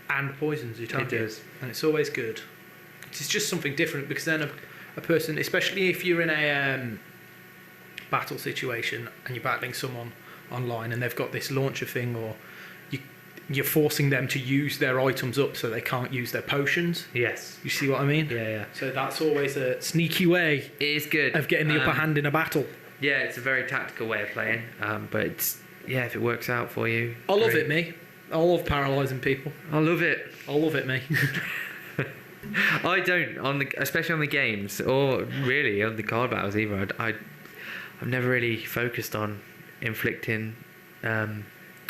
B: And poisons your target.
C: It does.
B: And it's always good. It's just something different, because then a person, especially if you're in a battle situation and you're battling someone online and they've got this launcher thing, or you're forcing them to use their items up so they can't use their potions.
C: Yes.
B: You see what I mean?
C: Yeah.
B: So that's always a sneaky way
C: It is good.
B: of getting the upper hand in a battle.
C: Yeah, it's a very tactical way of playing. But it's, if it works out for you.
B: I love it, me. I love paralysing people.
C: I love it.
B: I love it, me.
C: I don't, especially on the games, or really on the card battles either. I've never really focused on inflicting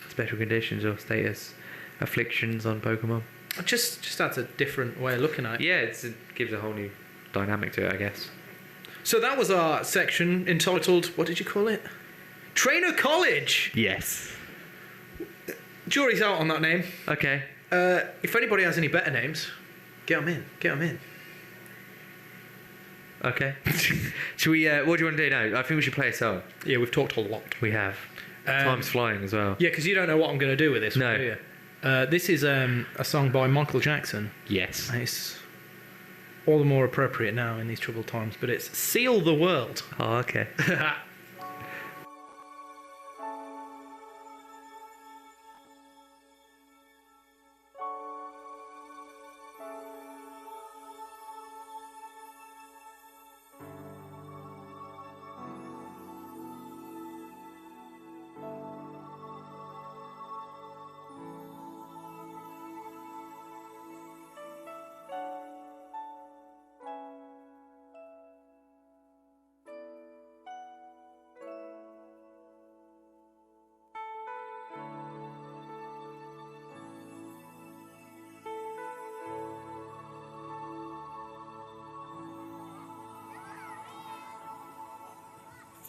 C: special conditions or status afflictions on Pokemon.
B: It just adds a different way of looking at it.
C: Yeah, it gives a whole new dynamic to it, I guess.
B: So that was our section entitled, what did you call it? Trainer College!
C: Yes.
B: Jury's out on that name.
C: Okay.
B: If anybody has any better names, get them in.
C: Okay. Should we, what do you want to do now? I think we should play a song.
B: Yeah, we've talked a lot.
C: We have. Time's flying as well.
B: Yeah, because you don't know what I'm going to do with this one, do you? This is a song by Michael Jackson.
C: Yes.
B: And it's all the more appropriate now in these troubled times, but it's Seal the World.
C: Oh, okay.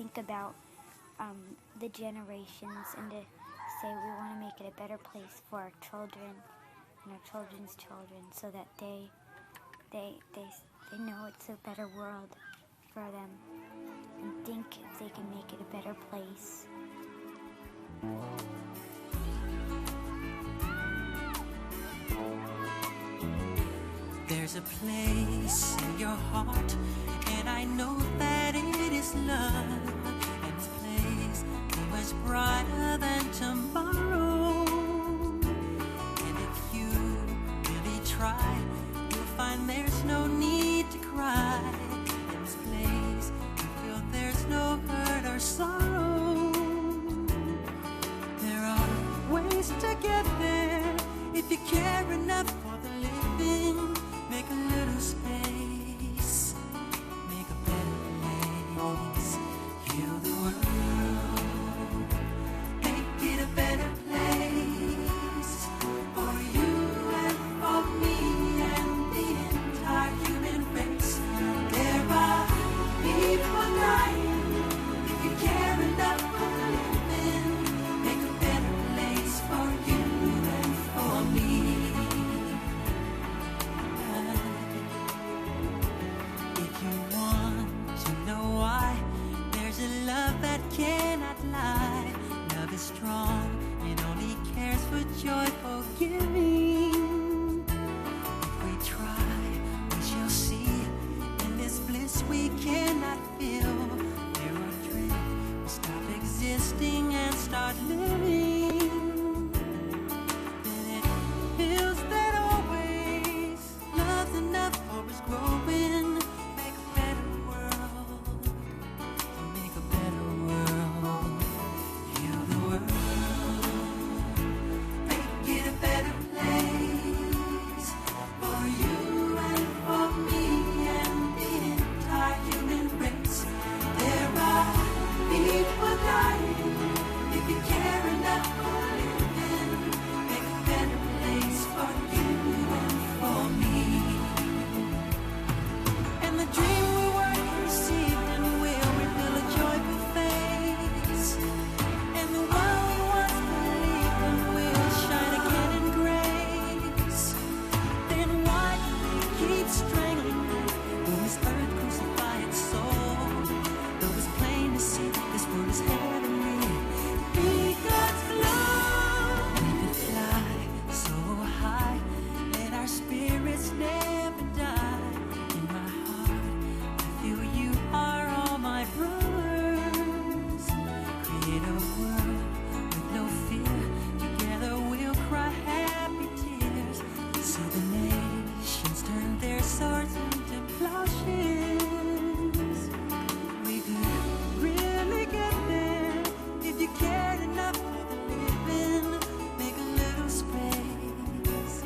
E: think about the generations and to say we want to make it a better place for our children and our children's children, so that they know it's a better world for them and think if they can make it a better place.
A: There's a place in your heart, and I know that it is love, and this place is much brighter than tomorrow. And if you really try, you'll find there's no need to cry. In this place, you feel there's no hurt or sorrow. There are ways to get there if you care enough for the living. Make a little space, make a better place, heal the world, make it a better place for you and for me and the entire human race. There are people dying. If you care enough for the living, make a better place for you and for me. Love that cannot lie. Love is strong, it only cares for joyful giving. If we try, we shall see. In this bliss we cannot feel. There are dreams, we stop existing and start living. Then it feels that always love's enough for us growing. Make a better world. Make a better world, heal the world, make it a better place for you and for me and the entire human race. There are people dying. If you care enough for living, make a better place for you and for me. And the dream we were conceived will reveal a joyful face, and the one we once believed in will shine again in grace. Then why keep strangling when this earth crucify its soul? Though it's plain to see this world is heavenly, be God's love. We can fly so high, let our spirits never die. In my heart, I feel you are all my brothers. Create a world with no fear. Together we'll cry happy tears. See the nations turn their swords into plowshares. We could really get there if you cared enough for the living. Make a little space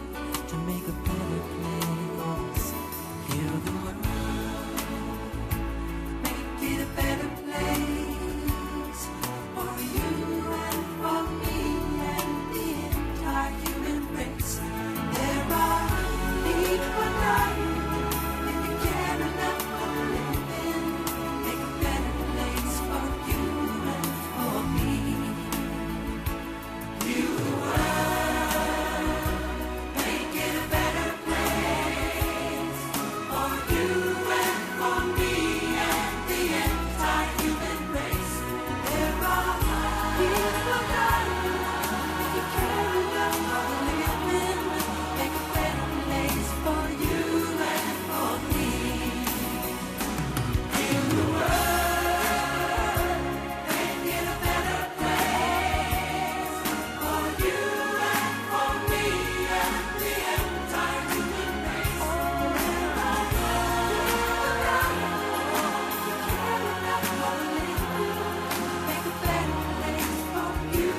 A: to make a better place. Heal the world, make it a better place for you and for me and the entire human race. There are people dying. If you care enough for the living, make a better place for you and for me. Heal the world, make it a better place for you and for me and the entire human race. There are people dying. If you care enough for the living, make a better place for you and for me. Heal the world, make it a better place for you and for me and the entire human race. There are people dying. If you care enough for the living, make a better place for you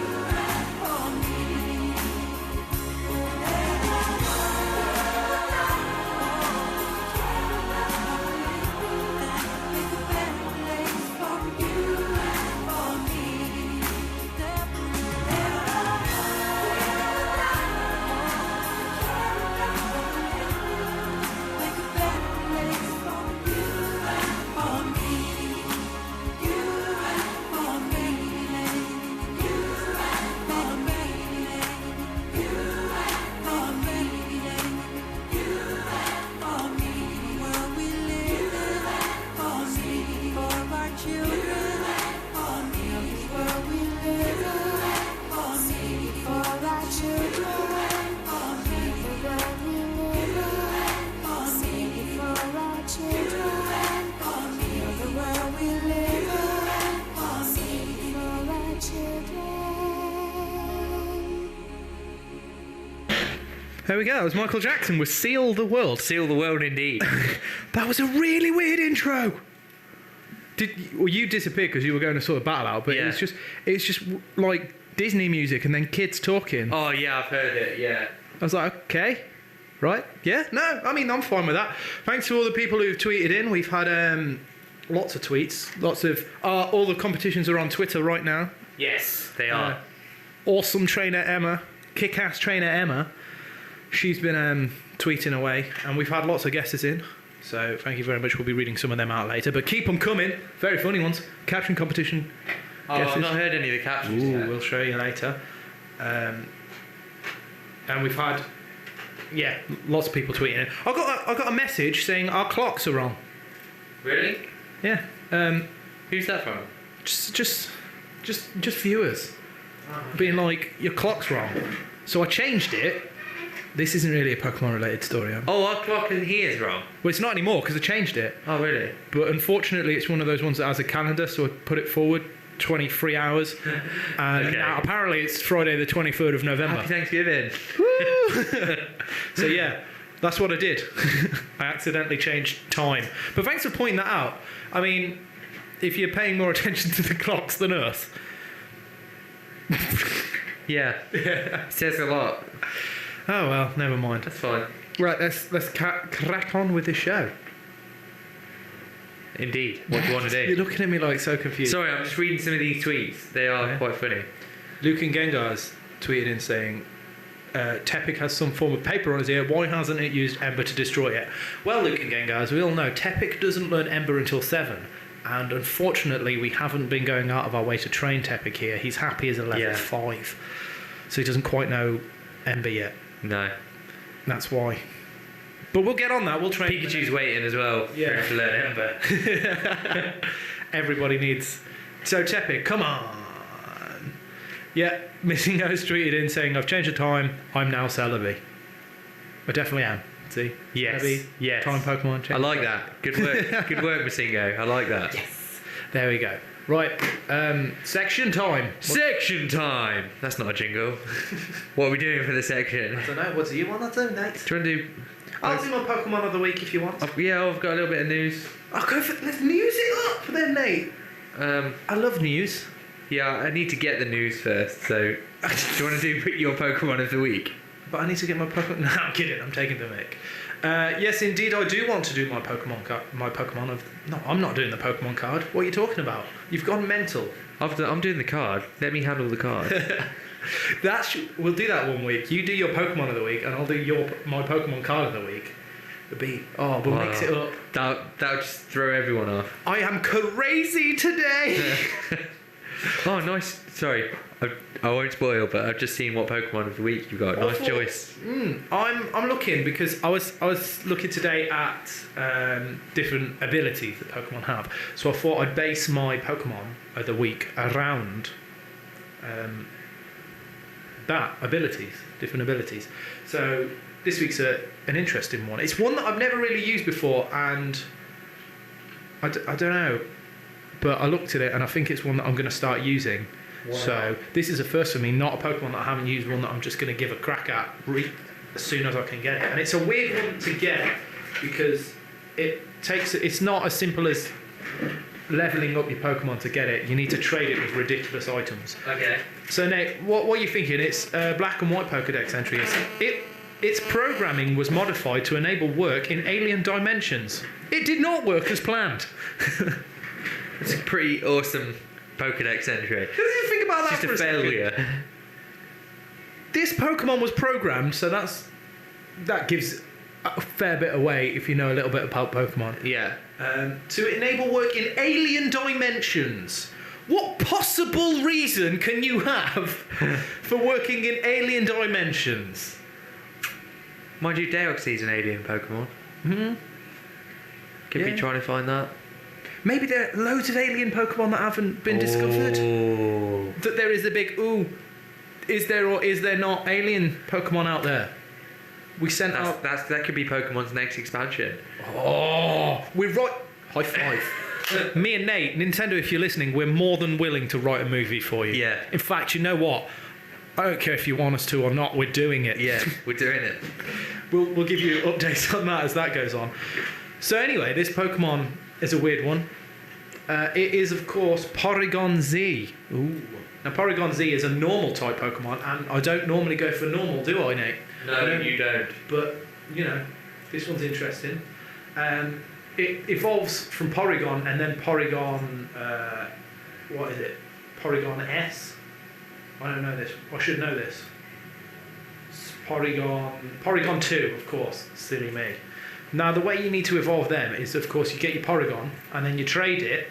B: There we go. It was Michael Jackson with Seal the World.
C: Seal the world indeed.
B: That was a really weird intro. You disappeared because you were going to sort of battle out, but
C: Yeah.
B: it's just like Disney music and then kids talking.
C: Oh, yeah, I've heard it, yeah.
B: I was like, okay, right, yeah, no, I mean, I'm fine with that. Thanks to all the people who've tweeted in. We've had lots of tweets, lots of all the competitions are on Twitter right now.
C: Yes, they are.
B: Awesome trainer Emma, kick-ass trainer Emma, she's been tweeting away, and we've had lots of guesses in. So thank you very much. We'll be reading some of them out later, but keep them coming. Very funny ones. Caption competition.
C: I've not heard any of the captions yet.
B: We'll show you later. And we've had, lots of people tweeting in. I got a message saying our clocks are wrong.
C: Really?
B: Yeah.
C: Who's that from?
B: Just viewers being like, your clock's wrong. So I changed it. This isn't really a Pokemon related story.
C: Oh, our clock in here is wrong.
B: Well, it's not anymore because I changed it.
C: Oh, really?
B: But unfortunately, it's one of those ones that has a calendar, so I put it forward 23 hours. And now apparently it's Friday the 23rd of November.
C: Happy Thanksgiving.
B: So yeah, that's what I did. I accidentally changed time. But thanks for pointing that out. I mean, if you're paying more attention to the clocks than us.
C: Yeah. It says a lot.
B: Oh well, never mind.
C: That's fine.
B: Right, let's crack on with the show.
C: Indeed. What do you want to
B: You're
C: do?
B: looking at me like so confused.
C: Sorry, I'm just reading some of these tweets. They are quite funny.
B: Luke and Gengar's tweeted in saying, Tepic has some form of paper on his ear. Why hasn't it used Ember to destroy it? Well, Luke and Gengar, as we all know, Tepic doesn't learn Ember until 7. And unfortunately, we haven't been going out of our way to train Tepic here. He's happy as a level 5. So he doesn't quite know Ember yet.
C: No.
B: That's why. But we'll get on that. We'll train.
C: Pikachu's waiting as well for him to learn Ember.
B: Everybody needs... So, Tepic, come on. Yeah, Missing O's tweeted in saying, I've changed the time. I'm now Celebi. I definitely am. See?
C: Yes.
B: Celebi,
C: Yes.
B: Time Pokemon. Change.
C: I like that. Good work. Good work, Masingo. I like that.
B: Yes. There we go. Right. Section time.
C: Section time. That's not a jingle. What are we doing for the section?
B: I don't know. What do you want to do, Nate?
C: Do you want to do...
B: I'll do my Pokemon of the week if you want.
C: I've got a little bit of news.
B: I'll go for... Let's news it up then, Nate. I love news.
C: Yeah, I need to get the news first, so... Do you want to do your Pokemon of the week?
B: But I need to get my Pokemon... No, I'm kidding. I'm taking the mic. Yes, indeed, I do want to do my Pokemon card. My Pokemon of... No, I'm not doing the Pokemon card. What are you talking about? You've gone mental.
C: I'm doing the card. Let me handle the card.
B: We'll do that one week. You do your Pokemon of the week, and I'll do my Pokemon card of the week. We'll mix it up.
C: That'll just throw everyone off. I
B: am crazy today.
C: Oh, nice. Sorry, I won't spoil, but I've just seen what Pokemon of the week you got. Nice choice.
B: I'm looking because I was looking today at different abilities that Pokemon have. So I thought I'd base my Pokemon of the week around different abilities. So this week's an interesting one. It's one that I've never really used before, and I don't know, but I looked at it and I think it's one that I'm going to start using. Wow. So this is a first for me, not a Pokemon that I haven't used, one that I'm just going to give a crack at as soon as I can get it. And it's a weird one to get because it's not as simple as leveling up your Pokemon to get it. You need to trade it with ridiculous items.
C: Okay.
B: So Nate, what are you thinking? It's black and white Pokedex entries. Its programming was modified to enable work in alien dimensions. It did not work as planned.
C: It's a pretty awesome Pokedex entry.
B: What do you think about that?
C: It's just a failure.
B: Second? This Pokemon was programmed, so that gives a fair bit away if you know a little bit about Pokemon.
C: Yeah.
B: To enable work in alien dimensions. What possible reason can you have for working in alien dimensions?
C: Mind you, Deoxy's an alien Pokemon. Could be trying to find that.
B: Maybe there are loads of alien Pokemon that haven't been discovered. That there is a big is there or is there not alien Pokemon out there? We sent out...
C: That could be Pokemon's next expansion.
B: Oh, we're right. High five. Me and Nate, Nintendo, if you're listening, we're more than willing to write a movie for you.
C: Yeah.
B: In fact, you know what? I don't care if you want us to or not, we're doing it.
C: Yeah, we're doing it.
B: We'll give you updates on that as that goes on. So anyway, this Pokemon is a weird one. It is, of course, Porygon Z. Ooh. Now, Porygon Z is a normal type Pokemon, and I don't normally go for normal, do I, Nate?
C: No, you don't.
B: But, you know, this one's interesting. It evolves from Porygon, and then Porygon... what is it? Porygon S? I don't know this. I should know this. It's Porygon 2, of course. Silly me. Now, the way you need to evolve them is, of course, you get your Porygon, and then you trade it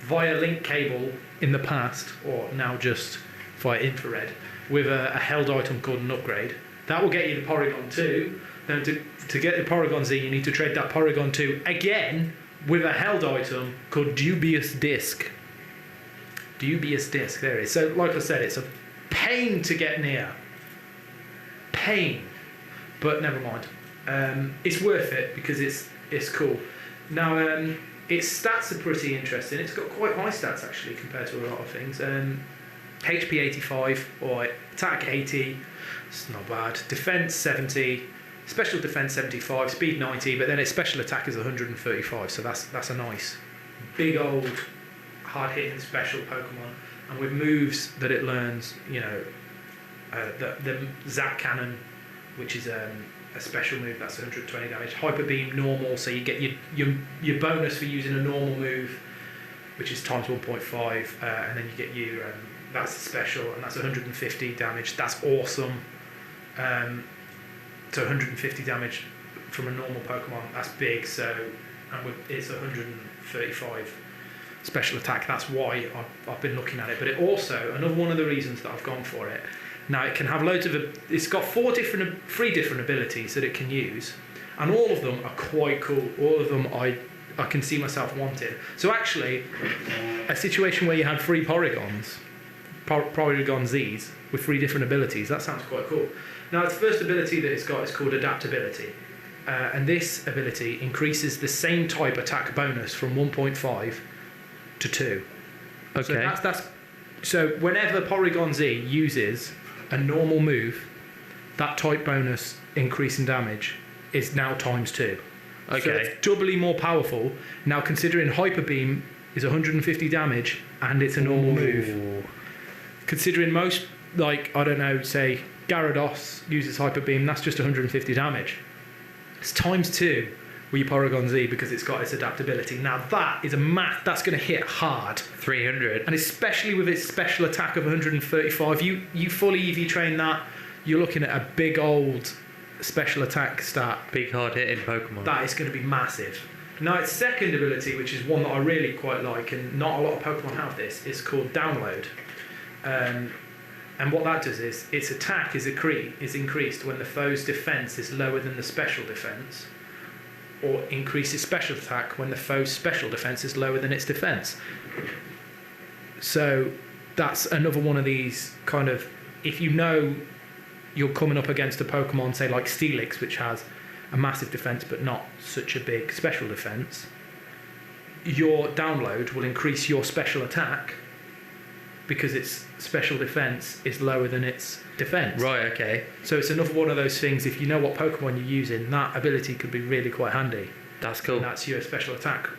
B: via link cable in the past, or now just via infrared, with a held item called an upgrade. That will get you the Porygon 2. Then to get the Porygon Z, you need to trade that Porygon 2 again with a held item called Dubious Disc. Dubious Disc, there it is. So, like I said, it's a pain to get near. Pain. But never mind. It's worth it because it's cool. Now, its stats are pretty interesting. It's got quite high stats, actually, compared to a lot of things. HP 85, or attack 80, it's not bad. Defense 70, special defense 75, speed 90, but then its special attack is 135, so that's a nice, big old, hard-hitting special Pokemon. And with moves that it learns, you know, the Zap Cannon, which is a special move, that's 120 damage. Hyper Beam normal, so you get your bonus for using a normal move, which is times 1.5, and then you get your that's special, and that's 150 damage. That's awesome. So 150 damage from a normal Pokemon, that's big. So, and it's 135 special attack. That's why I've been looking at it. But it also, another one of the reasons that I've gone for it. Now it can have loads of. It's got three different abilities that it can use, and all of them are quite cool. All of them I can see myself wanting. So actually, a situation where you had 3 Porygons, Porygon Zs with 3 different abilities. That sounds quite cool. Now its first ability that it's got is called Adaptability, and this ability increases the same type attack bonus from 1.5 to 2. Okay. So that's so whenever Porygon Z uses a normal move, that type bonus increase in damage is now times 2. Okay. So it's doubly more powerful. Now considering Hyper Beam is 150 damage and it's a normal move. Considering most, like, I don't know, say Gyarados uses Hyper Beam, that's just 150 damage. It's times 2 with your Porygon Z because it's got its adaptability. Now that is that's going to hit hard.
C: 300.
B: And especially with its special attack of 135, you fully EV train that, you're looking at a big old special attack stat.
C: Big hard hitting Pokemon.
B: That is going to be massive. Now its second ability, which is one that I really quite like, and not a lot of Pokemon have this, is called Download. And what that does is its attack is increased when the foe's defense is lower than the special defense, or increases special attack when the foe's special defense is lower than its defense. So that's another one of these kind of, if you know you're coming up against a Pokemon, say like Steelix, which has a massive defense but not such a big special defense, your Download will increase your special attack because its special defense is lower than its defense.
C: Right, okay.
B: So it's another one of those things, if you know what Pokemon you're using, that ability could be really quite handy.
C: That's cool.
B: And that's your special attack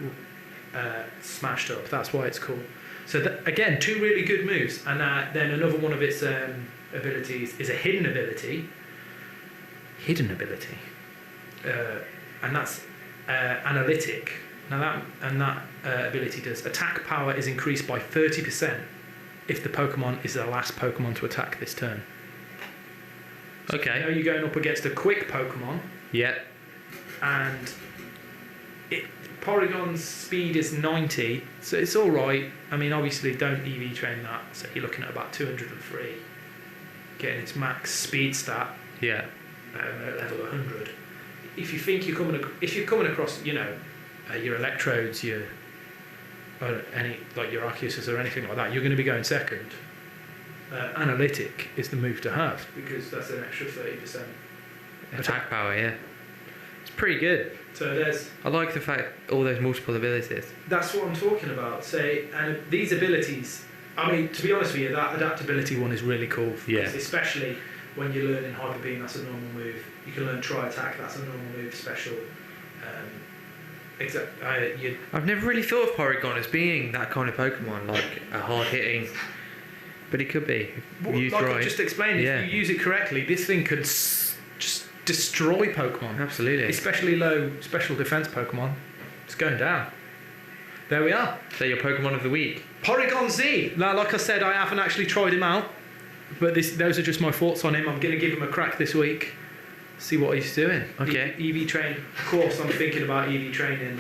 B: smashed up. That's why it's cool. So again, 2 really good moves. And then another one of its abilities is a hidden ability. And that's analytic. Now that ability does attack power is increased by 30% if the Pokemon is the last Pokemon to attack this turn. So
C: okay.
B: Now you're going up against a quick Pokemon.
C: Yeah. And
B: Porygon's speed is 90, so it's all right. I mean, obviously, don't EV train that. So you're looking at about 203, getting its max speed stat.
C: Yeah.
B: At level 100. If you think you're coming across, you know, your Electrodes, your Arceuses or anything like that, you're going to be going second. Analytic is the move to have because that's an extra 30%
C: attack power. Yeah, it's pretty good.
B: So
C: I like the fact all those multiple abilities.
B: That's what I'm talking about. And these abilities I mean, to be honest with you, that adaptability one is really cool.
C: Yeah.
B: Especially when you're learning Hyper Beam, that's a normal move. You can learn Tri Attack, that's a normal move, special.
C: I've never really thought of Porygon as being that kind of Pokemon, like a hard hitting. But it could be. Used
B: like
C: right.
B: I just explained, if you use it correctly, this thing could just destroy Pokemon.
C: Absolutely.
B: Especially low special defense Pokemon. It's going down. There we are.
C: So your Pokemon of the week.
B: Porygon Z. Now, like I said, I haven't actually tried him out, but those are just my thoughts on him. I'm going to give him a crack this week. See what he's doing.
C: Okay.
B: EV train. Of course, I'm thinking about EV training.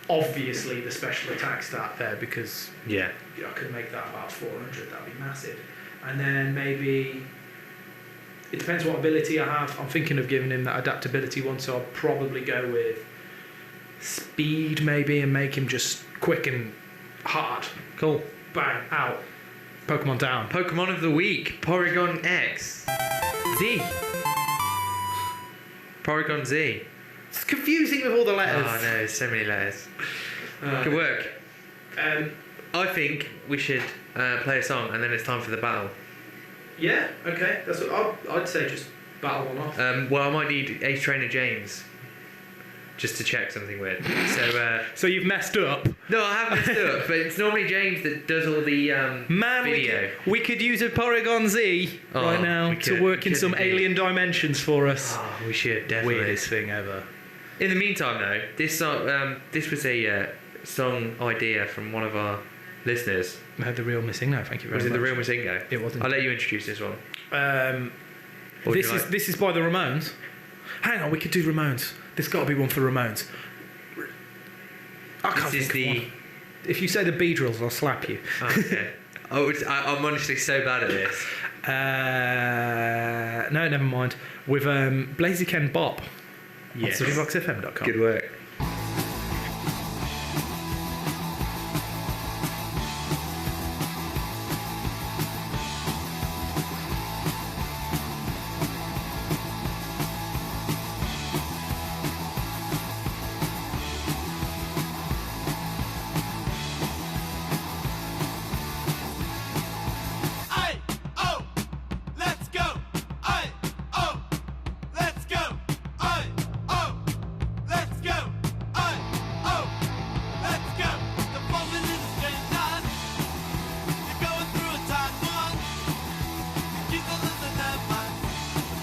B: Obviously, the special attack stat there because
C: Yeah.
B: I could make that about 400. That'd be massive. And then maybe it depends what ability I have. I'm thinking of giving him that adaptability one, so I'll probably go with speed maybe and make him just quick and hard.
C: Cool.
B: Bang out. Pokemon down.
C: Pokemon of the week. Porygon X. Z. Porygon Z.
B: It's confusing with all the letters.
C: Oh no, so many letters. Good work. I think we should play a song and then it's time for the battle.
B: Yeah. Okay. That's what I'd say. Just battle one off.
C: Well, I might need Ace Trainer James just to check something weird.
B: So you've messed up.
C: No, I haven't messed up, but it's normally James that does all the
B: Man,
C: video.
B: we could use a Porygon Z right now to work in some alien dimensions for us.
C: Oh, we should definitely.
B: Weirdest thing ever.
C: In the meantime, though, this was a song idea from one of our listeners.
B: No, the real missing now. Thank you very
C: Was
B: much.
C: it the real Mazingo?
B: It wasn't.
C: I'll let you introduce this one. Or
B: This
C: do you
B: is
C: like-
B: this is by the Ramones. Hang on, we could do Ramones. There's got to be one for Ramones. I can't
C: This is
B: think of
C: the.
B: one. If you say the Beatles, I'll slap you.
C: Okay. I'm honestly so bad at this.
B: No, never mind. With Blaziken Bop
C: Yes.
B: on cityboxfm.com.
C: Good work.
F: Aye, oh, let's go. Aye, oh, let's go. Aye, oh, let's go. Aye, oh, let's go. The moment is a straight line. You're going through a tight one. Keep the listen and mind.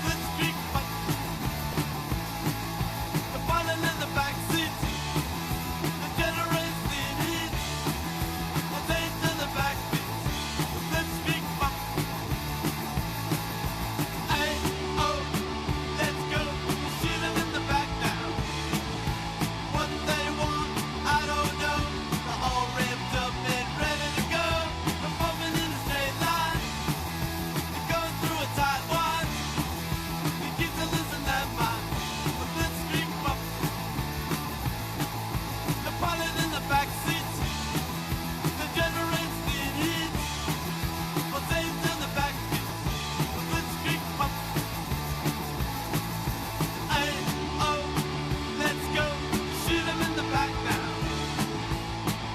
F: Let's speak up. The violin in the back seat. The generates the heat. I'll take to the back beat. Let's speak up. Hey, oh, let's go. Shoot 'em in the back now. What they want, I don't know. They're all ramped up and ready to go. They're bumping in a straight line. They're going through a tight one. You keep to listen that mind. But let's speak up. The pilot in the back seat. The generates the heat. I'll take to the back beat. But let's speak up. Hey, oh, let's go. Shoot 'em in the back now.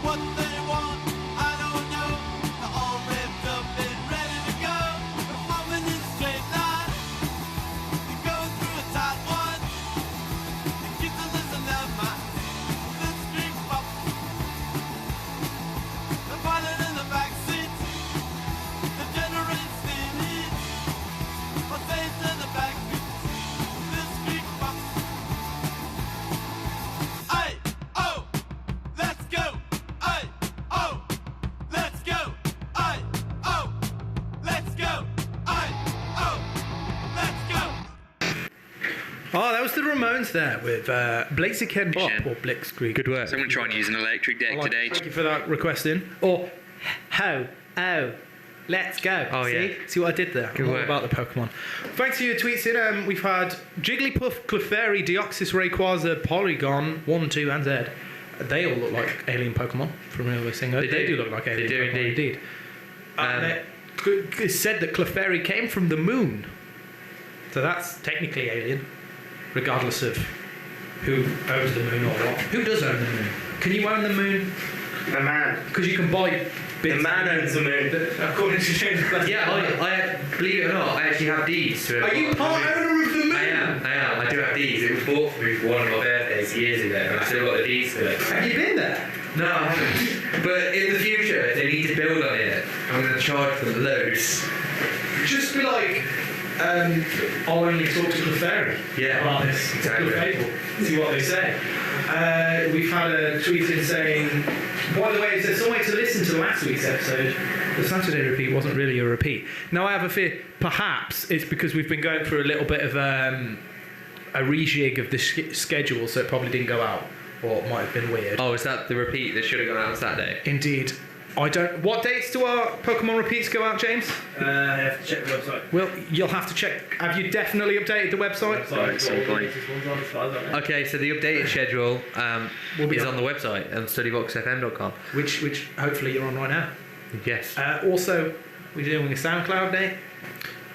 F: What they want, I don't know. They're all ramped up and ready to go. They're moving in a straight line. They're going through a tight one. They keep to listen that mind. Let's speak up. The pilot in the back seat. The generates the heat. I'll take to the back beat. Let's speak up. Aye, oh, let's go. Aye, oh, let's go. Aye, oh, let's go. Aye, oh, let's go.
B: Oh, that was the Ramones there with Blaziken Bop
G: Shit.
B: or Blitzkrieg.
C: Good work.
G: So I'm going to try and use an electric deck today.
B: Thank you for that requesting. Or let's go.
C: Oh,
B: See?
C: yeah.
B: See what I did there?
C: Good
B: I'm all
C: work.
B: about the Pokemon. Thanks for your tweets in. We've had Jigglypuff, Clefairy, Deoxys, Rayquaza, Porygon, 1, 2, and Z. They all look like alien Pokemon from real Singo.
C: They
B: They
C: do.
B: do look like
C: They
B: alien
C: do
B: Pokemon
C: indeed.
B: It's said that Clefairy came from the moon. So that's technically alien, regardless of who owns the moon or what. Who does own the moon? Can you own the moon?
H: The man.
B: Because you can buy
H: The man owns the moon.
B: According to James.
C: Yeah, I believe it or not, I actually have deeds to it.
H: Are you part owner of the moon?
C: I am. I do have deeds. It was bought for me for one of my birthdays years ago, and I still got the deeds to it.
H: Have you been there?
C: No, I haven't. But in the future, if they need to build on it, I'm going to charge them loads.
B: Just be like, I'll only talk to the fairy.
C: Yeah,
B: about this
C: exactly.
B: fable. See what they say. We've had a tweet in saying, by the way, is there some way to listen to last week's episode? The Saturday repeat wasn't really a repeat. Now I have a fear, perhaps it's because we've been going through a little bit of a rejig of the schedule, so it probably didn't go out, or it might have been weird.
C: Oh, is that the repeat that should have gone out on Saturday?
B: Indeed. I don't. What dates do our Pokemon repeats go out, James?
H: I have to check the website.
B: Well, you'll have to check. Have you definitely updated the website?
G: At some point.
C: Okay, so the updated schedule is on the website on studyboxfm.com.
B: Which hopefully you're on right now.
C: Yes.
B: Also, we're doing a SoundCloud day,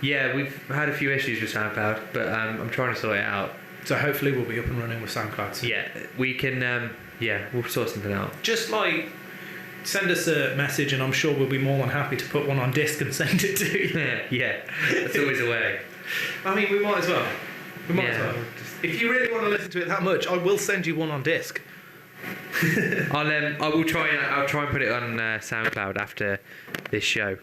C: Yeah, we've had a few issues with SoundCloud, but I'm trying to sort it out.
B: so hopefully we'll be up and running with SoundCloud soon.
C: Yeah, we can. We'll sort something out.
B: Just like send us a message, and I'm sure we'll be more than happy to put one on disc and send it to you.
C: Yeah, that's always a way.
B: I mean, we might as well. We might as
C: Yeah.
B: well. If you really want to listen to it that much, I will send you one on disc.
C: I'll try and put it on SoundCloud after this show.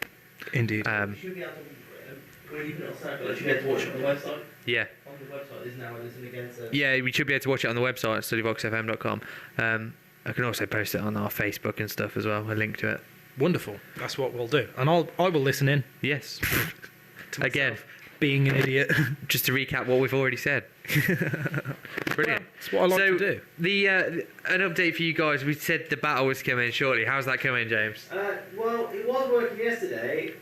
B: Indeed.
H: You should be able to, when you put it on SoundCloud, you should be able to watch it on the website.
C: Yeah.
H: On the website is now listening against
C: Yeah, we should be able to watch it on the website at studyboxfm.com. I can also post it on our Facebook and stuff as well, a link to it.
B: Wonderful. That's what we'll do, and I will listen in.
C: Yes.
B: To
C: Again,
B: myself, being an idiot.
C: just to recap what we've already said. Brilliant.
B: That's what I like to do.
C: The an update for you guys. We said the battle was coming shortly. How's that coming, James?
H: well, it was working yesterday.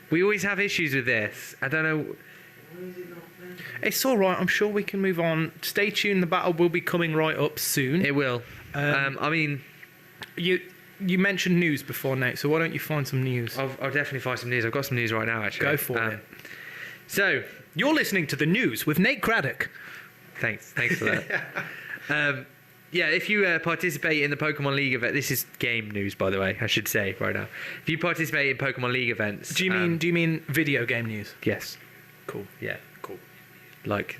C: We always have issues with this. I don't know.
H: Why is it not playing?
B: It's all right. I'm sure we can move on. Stay tuned. The battle will be coming right up soon.
C: It will. I mean,
B: You mentioned news before, Nate, so why don't you find some news?
C: I'll definitely find some news. I've got some news right now, actually.
B: Go for it.
C: So,
B: You're listening to the news with Nate Craddock.
C: thanks for that. Yeah, if you participate in the Pokemon League event, this is game news, by the way, I should say right now. If you participate in Pokemon League events,
B: Do you mean video game news?
C: yes,
B: Cool.
C: yeah,
B: Cool.
C: like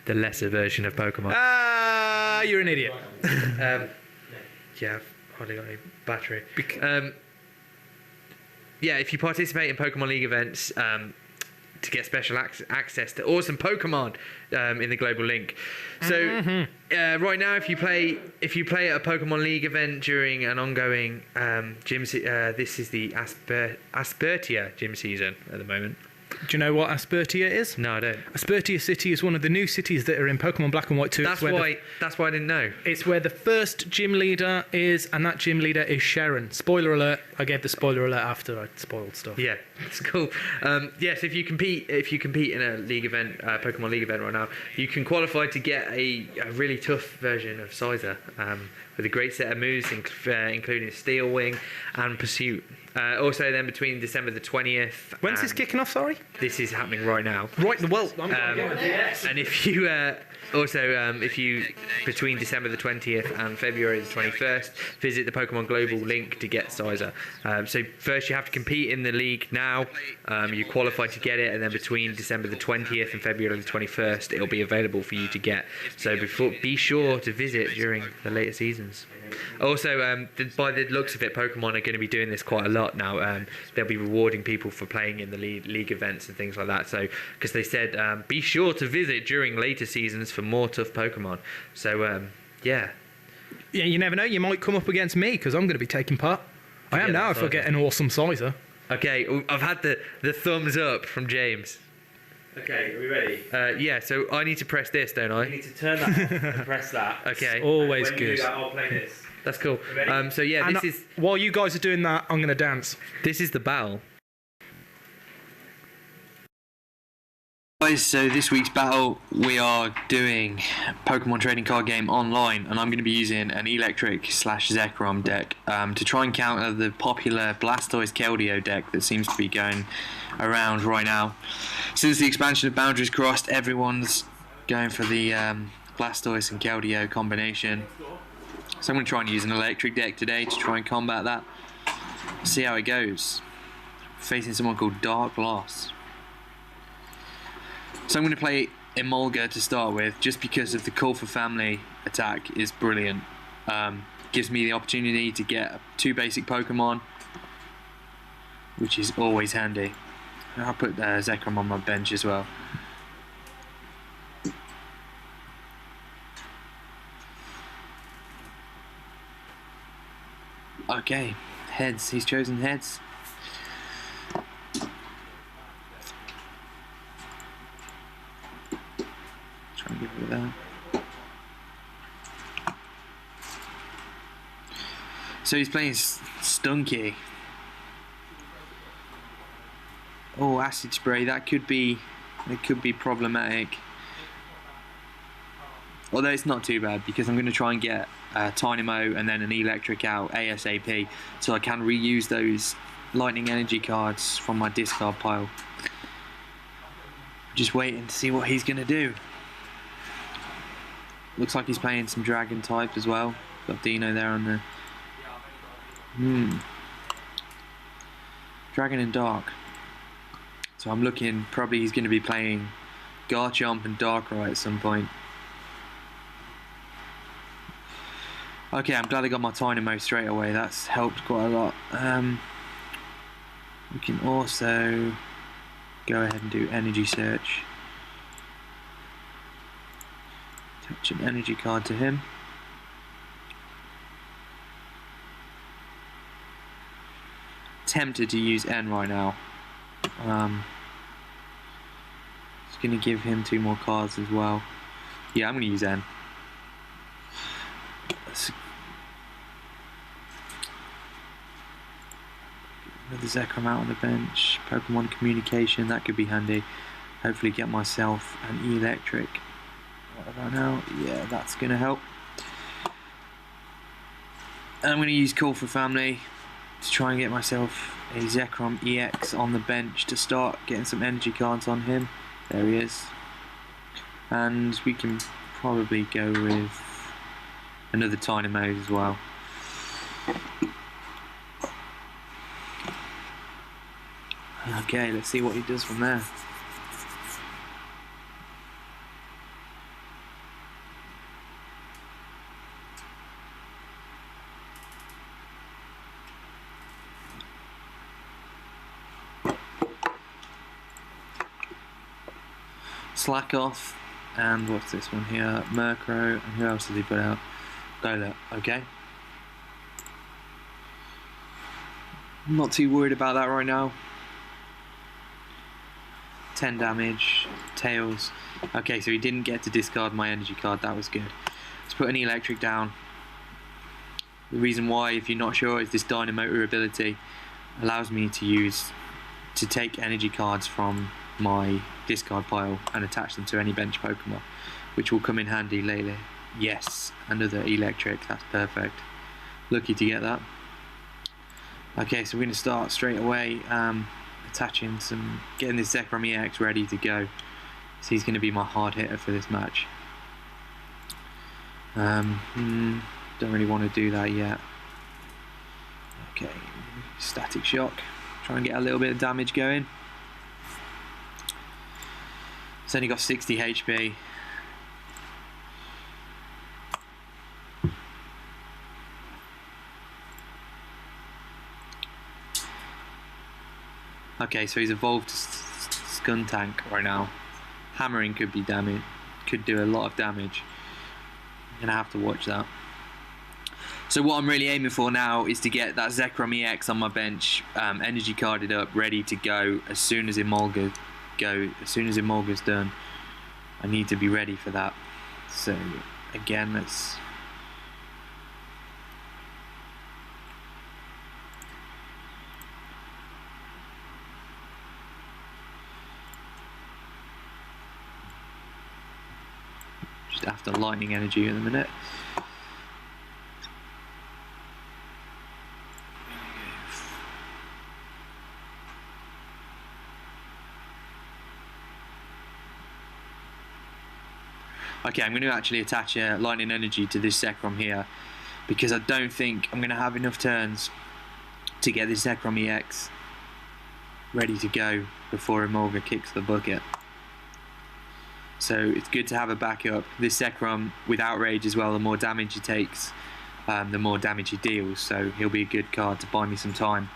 C: the lesser version of Pokemon.
B: Ah, you're an idiot.
C: Yeah, I've hardly got any battery. Yeah, if you participate in Pokemon League events, to get special access to awesome Pokemon in the global link. So right now, if you play at a Pokemon League event during an ongoing this is the Aspertia gym season at the moment.
B: Do you know what Aspertia is?
C: No, I don't.
B: Aspertia City is one of the new cities that are in Pokemon Black and White 2.
C: That's why I didn't know.
B: It's where the first gym leader is, and that gym leader is Sharon. Spoiler alert. I gave the spoiler alert after I spoiled stuff.
C: Yeah, it's cool. Yes, if you compete in a league event, Pokemon League event right now, you can qualify to get a really tough version of Sizer with a great set of moves, including Steel Wing and Pursuit. Also, then between December the 20th.
B: When's this kicking off, sorry?
C: This is happening right now.
B: Right, well,
C: And if you if you between December the 20th and February the 21st visit the Pokemon Global link to get Sizer. So first you have to compete in the league now. You qualify to get it, and then between December the 20th and February the 21st, it'll be available for you to get. So be sure to visit during the later seasons. Also, by the looks of it, Pokemon are going to be doing this quite a lot now. They'll be rewarding people for playing in the league events and things like that. So, because they said, be sure to visit during later seasons for more tough Pokemon. So, yeah.
B: Yeah, you never know. You might come up against me because I'm going to be taking part. I am
C: Yeah,
B: now if I get an awesome Sizer.
C: Okay, I've had the thumbs up from James.
H: Okay, are we ready?
C: Yeah, so I need to press this, don't
H: You
C: I?
H: need to turn that off and press that.
C: Okay,
B: Always
H: When you
B: good.
H: do that, I'll play this.
C: that's cool.
H: Ready?
C: So yeah,
B: And while you guys are doing that, I'm going to dance.
C: this is the battle.
G: Guys, so this week's battle we are doing Pokemon trading card game online, and I'm going to be using an Electric / Zekrom deck to try and counter the popular Blastoise Keldeo deck that seems to be going around right now. Since the expansion of Boundaries Crossed, everyone's going for the Blastoise and Keldeo combination. So I'm going to try and use an Electric deck today to try and combat that. See how it goes. Facing someone called Dark Loss. So I'm going to play Emolga to start with, just because of the Call for Family attack is brilliant. Gives me the opportunity to get 2 basic Pokemon, which is always handy. I'll put Zekrom on my bench as well. Okay, heads. He's chosen heads. Try and get rid of that. So he's playing Stunky. Oh, Acid Spray. That could be problematic. Although it's not too bad, because I'm going to try and get Tynamo and then an Electric out ASAP, so I can reuse those Lightning Energy cards from my discard pile. Just waiting to see what he's going to do. Looks like he's playing some Dragon type as well. Got Dino there on the... Dragon and Dark. So I'm looking, probably he's going to be playing Garchomp and Darkrai at some point. Okay, I'm glad I got my Tynamo straight away. That's helped quite a lot. We can also go ahead and do Energy Search. Attach an energy card to him. Tempted to use N right now. Just going to give him 2 more cards as well. Yeah, I'm going to use N. Another Zekrom out on the bench. Pokemon Communication, that could be handy. Hopefully get myself an Electric. What about now? Yeah, that's going to help. And I'm going to use Call for Family to try and get myself a Zekrom EX on the bench to start getting some energy cards on him. There he is. And we can probably go with another Tynamo as well. Okay, let's see what he does from there. Slack Off, and what's this one here? Murkrow, and who else did he put out? Golett, okay. I'm not too worried about that right now. 10 damage, Tails. Okay, so he didn't get to discard my energy card, that was good. Let's put an Electric down. The reason why, if you're not sure, is this Dynamotor ability allows me to take energy cards from my discard pile and attach them to any bench Pokemon, which will come in handy later. Yes, another Electric, that's perfect. Lucky to get that. Okay, so we're going to start straight away getting this Zekrom EX ready to go. So he's going to be my hard hitter for this match. Don't really want to do that yet. Okay, Static Shock. Try and get a little bit of damage going. It's only got 60 HP. Okay, so he's evolved to Skuntank right now. Hammering could be damage, could do a lot of damage. I'm gonna have to watch that. So what I'm really aiming for now is to get that Zekrom EX on my bench, energy carded up, ready to go as soon as Emolga's done. I need to be ready for that. So again, let's just after Lightning Energy in a minute. Okay, I'm going to actually attach a Lightning Energy to this Zekrom here, because I don't think I'm going to have enough turns to get this Zekrom EX ready to go before Emolga kicks the bucket. So it's good to have a backup. This Zekrom with Outrage as well, the more damage he takes, the more damage he deals, so he'll be a good card to buy me some time.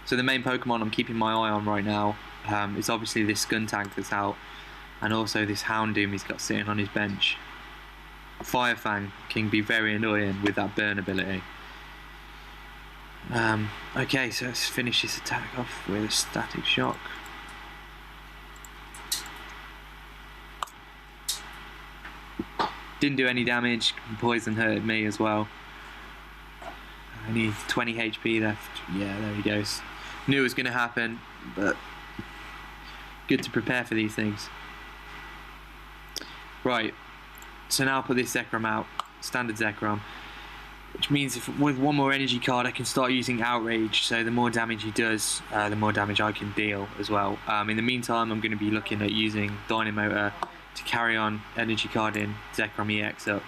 G: So the main Pokemon I'm keeping my eye on right now is obviously this Skuntank that's out, and also this Houndoom he's got sitting on his bench. Firefang can be very annoying with that burn ability. Okay, so let's finish this attack off with a Static Shock. Didn't do any damage, poison hurted me as well. Only 20 HP left. Yeah, there he goes. Knew it was going to happen, but good to prepare for these things. Right, so now I'll put this Zekrom out, standard Zekrom, which means if with one more energy card I can start using Outrage, so the more damage he does, the more damage I can deal as well. In the meantime, I'm going to be looking at using Dynamotor to carry on energy carding Zekrom EX up.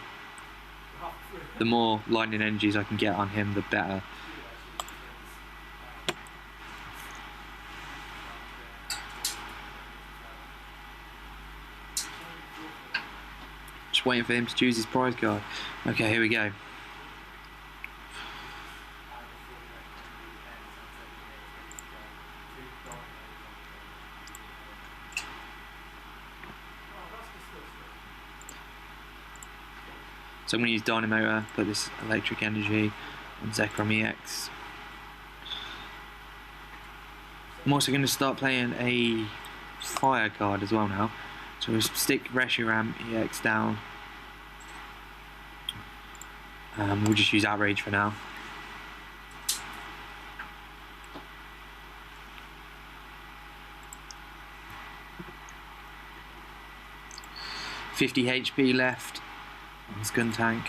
G: The more lightning energies I can get on him, the better. Just waiting for him to choose his prize card. Okay, here we go. So I'm going to use Dynamotor, put this electric energy on Zekrom EX. I'm also going to start playing a fire card as well now. So we'll stick Reshiram EX down. We'll just use Outrage for now. $50 HP left on Skuntank.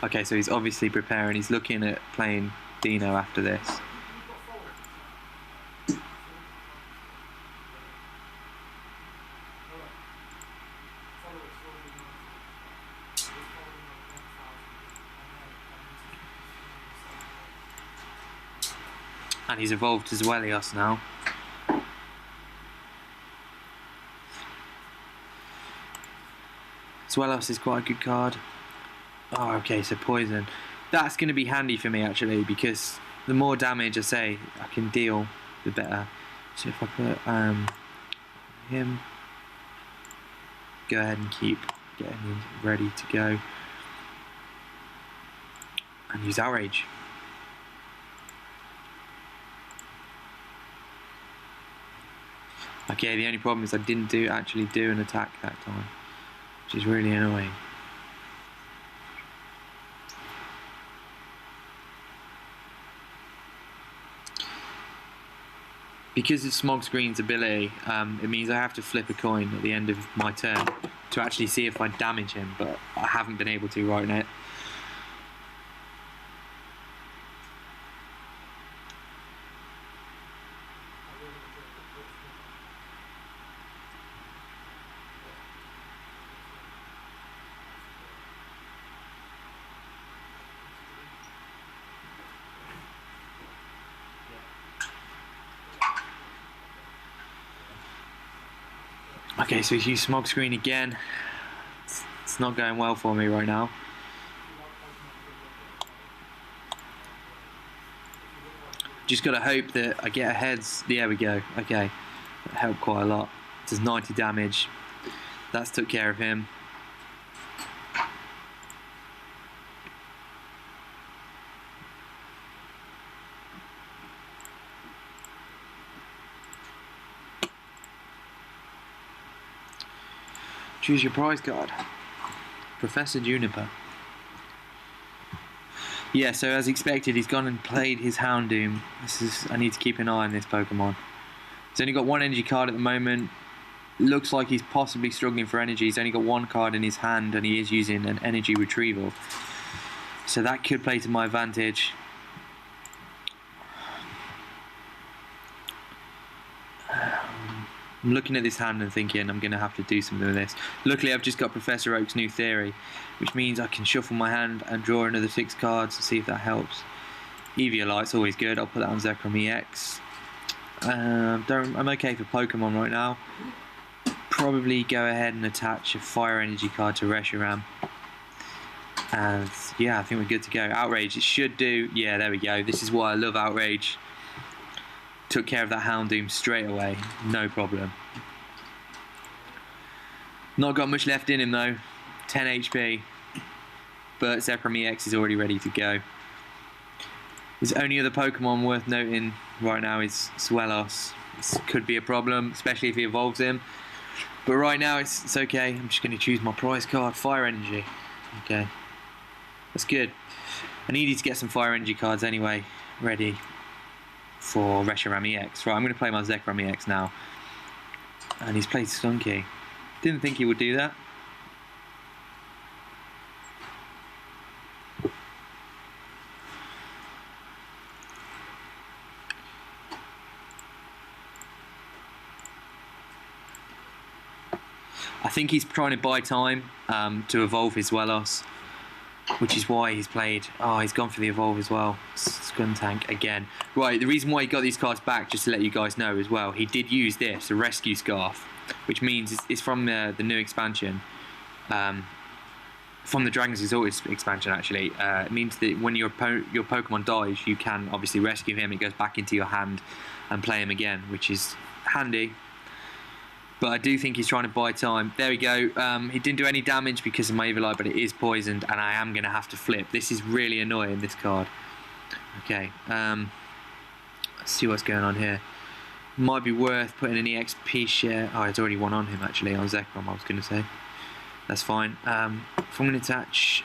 G: Okay, so he's obviously preparing. He's looking at playing Dino after this. And he's evolved to Zwelios now. Zwelios is quite a good card. Oh, okay, so poison. That's going to be handy for me actually, because the more damage I say I can deal, the better. So if I put him, go ahead and keep getting him ready to go, and use Outrage. Okay, the only problem is I didn't actually do an attack that time, which is really annoying. Because of Smog Screen's ability, it means I have to flip a coin at the end of my turn to actually see if I damage him, but I haven't been able to right now. Okay, so he's used Smog Screen again. It's not going well for me right now. Just gotta hope that I get a heads. There we go. Okay, that helped quite a lot. Does 90 damage. That's took care of him. Choose your prize card. Professor Juniper. Yeah, so as expected, he's gone and played his Houndoom. I need to keep an eye on this Pokemon. He's only got one energy card at the moment. Looks like he's possibly struggling for energy. He's only got one card in his hand, and he is using an energy retrieval. So that could play to my advantage. I'm looking at this hand and thinking I'm going to have to do something with this. Luckily, I've just got Professor Oak's new theory, which means I can shuffle my hand and draw another 6 cards to see if that helps. Eviolite's always good. I'll put that on Zekrom EX. I'm okay for Pokemon right now. Probably go ahead and attach a Fire Energy card to Reshiram. And yeah, I think we're good to go. Outrage, it should do. Yeah, there we go. This is why I love Outrage. Took care of that Houndoom straight away, no problem. Not got much left in him though, 10 HP. But Zekrom EX is already ready to go. His only other Pokemon worth noting right now is Swellows. This could be a problem, especially if he evolves him. But right now it's okay. I'm just going to choose my prize card, Fire Energy. Okay, that's good. I needed to get some Fire Energy cards anyway, ready for Reshiram EX. Right, I'm going to play my Zekrom EX now. And he's played Stunky. Didn't think he would do that. I think he's trying to buy time to evolve his Wellos, which is why he's played. Oh, he's gone for the evolve as well. Skuntank again. Right, the reason why he got these cards back, just to let you guys know as well, he did use this, a Rescue Scarf, which means it's from the new expansion, from the Dragon's Exalted expansion actually. It means that when your Pokemon dies, you can obviously rescue him. It goes back into your hand and play him again, which is handy. But I do think he's trying to buy time. There we go. He didn't do any damage because of my Eviolite, but it is poisoned, and I am going to have to flip. This is really annoying, this card. Okay. Let's see what's going on here. Might be worth putting an EXP share. Oh, it's already one on him, actually, on Zekrom, I was going to say. That's fine. If I'm going to attach...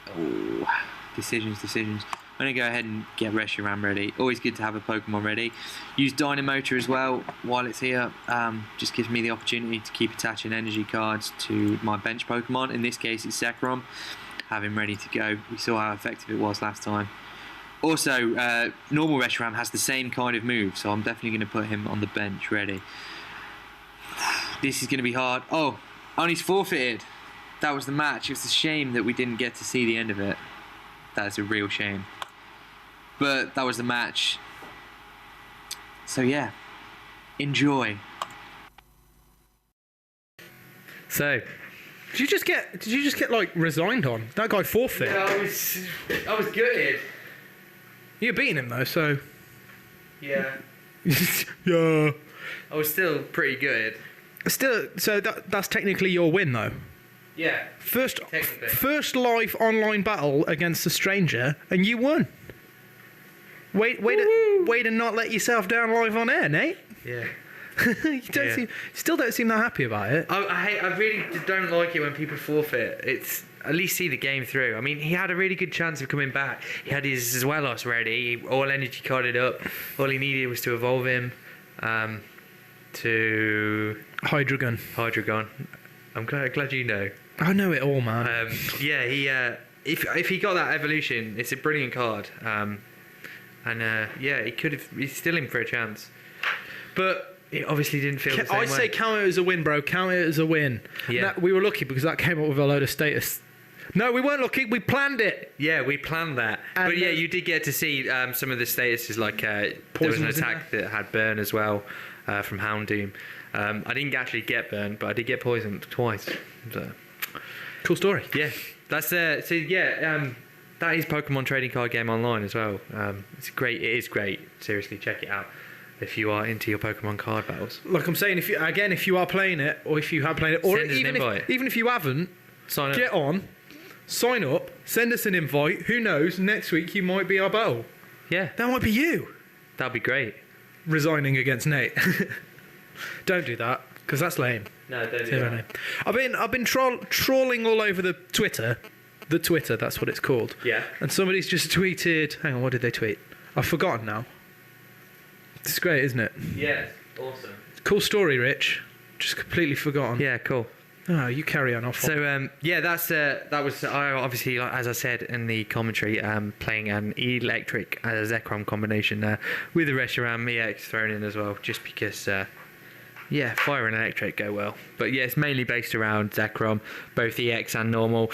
G: Oh, decisions. I'm going to go ahead and get Reshiram ready. Always good to have a Pokemon ready. Use Dynamotor as well while it's here. Just gives me the opportunity to keep attaching energy cards to my bench Pokemon. In this case, it's Zekrom. Have him ready to go. We saw how effective it was last time. Also, normal Reshiram has the same kind of move, so I'm definitely going to put him on the bench ready. This is going to be hard. Oh, and he's forfeited. That was the match. It was a shame that we didn't get to see the end of it. That's a real shame. But that was the match. So yeah, enjoy.
B: So, did you just get like resigned on? That guy forfeit.
C: Yeah, I was gutted.
B: You're beating him though, so.
C: Yeah.
B: Yeah.
C: I was still pretty good.
B: Still, so that's technically your win though.
C: Yeah.
B: First
C: Technically.
B: live online battle against a stranger, and you won. Way to not let yourself down live on air, Nate.
C: Yeah.
B: You still don't seem that happy about it.
C: I really don't like it when people forfeit. It's at least see the game through. I mean, he had a really good chance of coming back. He had his Wellos ready, all energy carded up. All he needed was to evolve him to Hydreigon. I'm glad you know.
B: I know it all, man.
C: Yeah, if he got that evolution, it's a brilliant card. Yeah, he's still in for a chance. But it obviously didn't feel the same way.
B: say count it as a win, bro. Count it as a win.
C: Yeah.
B: We were lucky because that came up with a load of status. No, we weren't lucky. We planned it.
C: Yeah, we planned that.
B: And
C: but yeah, you did get to see some of the statuses, like there was an attack that had burn as well from Houndoom. I didn't actually get burned, but I did get poisoned twice. So.
B: Cool story.
C: Yeah, that's that is Pokemon trading card game online as well. It's great. It is great. Seriously, check it out if you are into your Pokemon card battles.
B: Like I'm saying, if you are playing it, or if you have played it, or
C: Send us an invite.
B: even if you haven't,
C: Sign up.
B: get on, sign up, send us an invite. Who knows? Next week you might be our battle.
C: Yeah,
B: That might be you
C: that'd be great.
B: resigning against Nate. Don't do that because that's lame.
C: No, don't do that.
B: I've been trawling all over the Twitter, The Twitter, that's what it's called.
C: Yeah.
B: And somebody's just tweeted... Hang on, what did they tweet? I've forgotten now. It's great, isn't it?
C: Yeah, awesome.
B: Cool story, Rich. Just completely forgotten.
C: Yeah, cool.
B: Oh, you carry on.
C: So yeah, that was I obviously, like, as I said in the commentary, playing an electric Zekrom combination with the Reshiram EX thrown in as well, just because yeah, fire and electric go well. But yeah, it's mainly based around Zekrom, both EX and normal.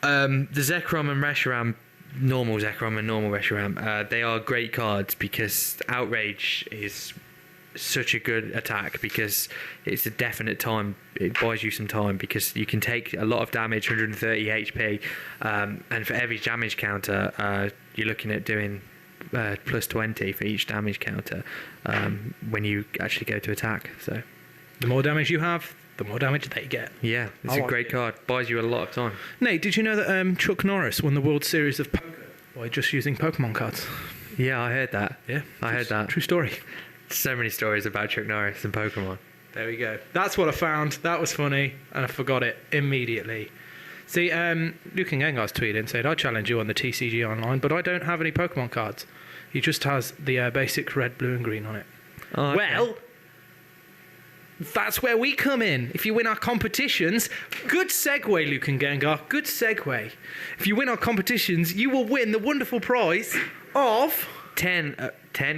C: The Zekrom and Reshiram, normal Zekrom and normal Reshiram, they are great cards because Outrage is such a good attack because it's a definite time. It buys you some time because you can take a lot of damage, 130 HP, and for every damage counter, you're looking at doing plus 20 for each damage counter when you actually go to attack. So
B: the more damage you have, the more damage they get.
C: Yeah, it's a great card. Buys you a lot of time.
B: Nate, did you know that Chuck Norris won the World Series of Poker by just using Pokemon cards?
C: Yeah, I heard that.
B: Yeah,
C: I heard that.
B: True story.
C: So many stories about Chuck Norris and Pokemon.
B: There we go. That's what I found. That was funny, and I forgot it immediately. See, Luke and Gengar's tweeted and said, I challenge you on the TCG online, but I don't have any Pokemon cards. He just has the basic red, blue, and green on it.
C: Oh, okay.
B: Well, that's where we come in. If you win our competitions, good segue, Luke and Gengar, good segue. If you win our competitions, you will win the wonderful prize of...
C: 10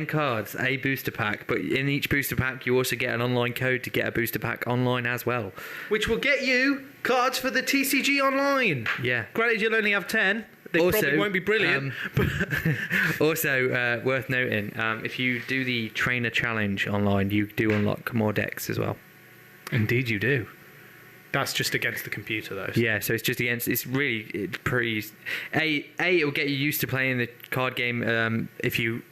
C: cards, a booster pack, but in each booster pack you also get an online code to get a booster pack online as well.
B: Which will get you cards for the TCG online.
C: Yeah.
B: Granted, you'll only have 10. They
C: Also,
B: probably won't be brilliant.
C: Also, worth noting, if you do the trainer challenge online, you do unlock more decks as well.
B: Indeed you do. That's just against the computer, though.
C: Yeah, so it's just against. It's pretty. It will get you used to playing the card game. If you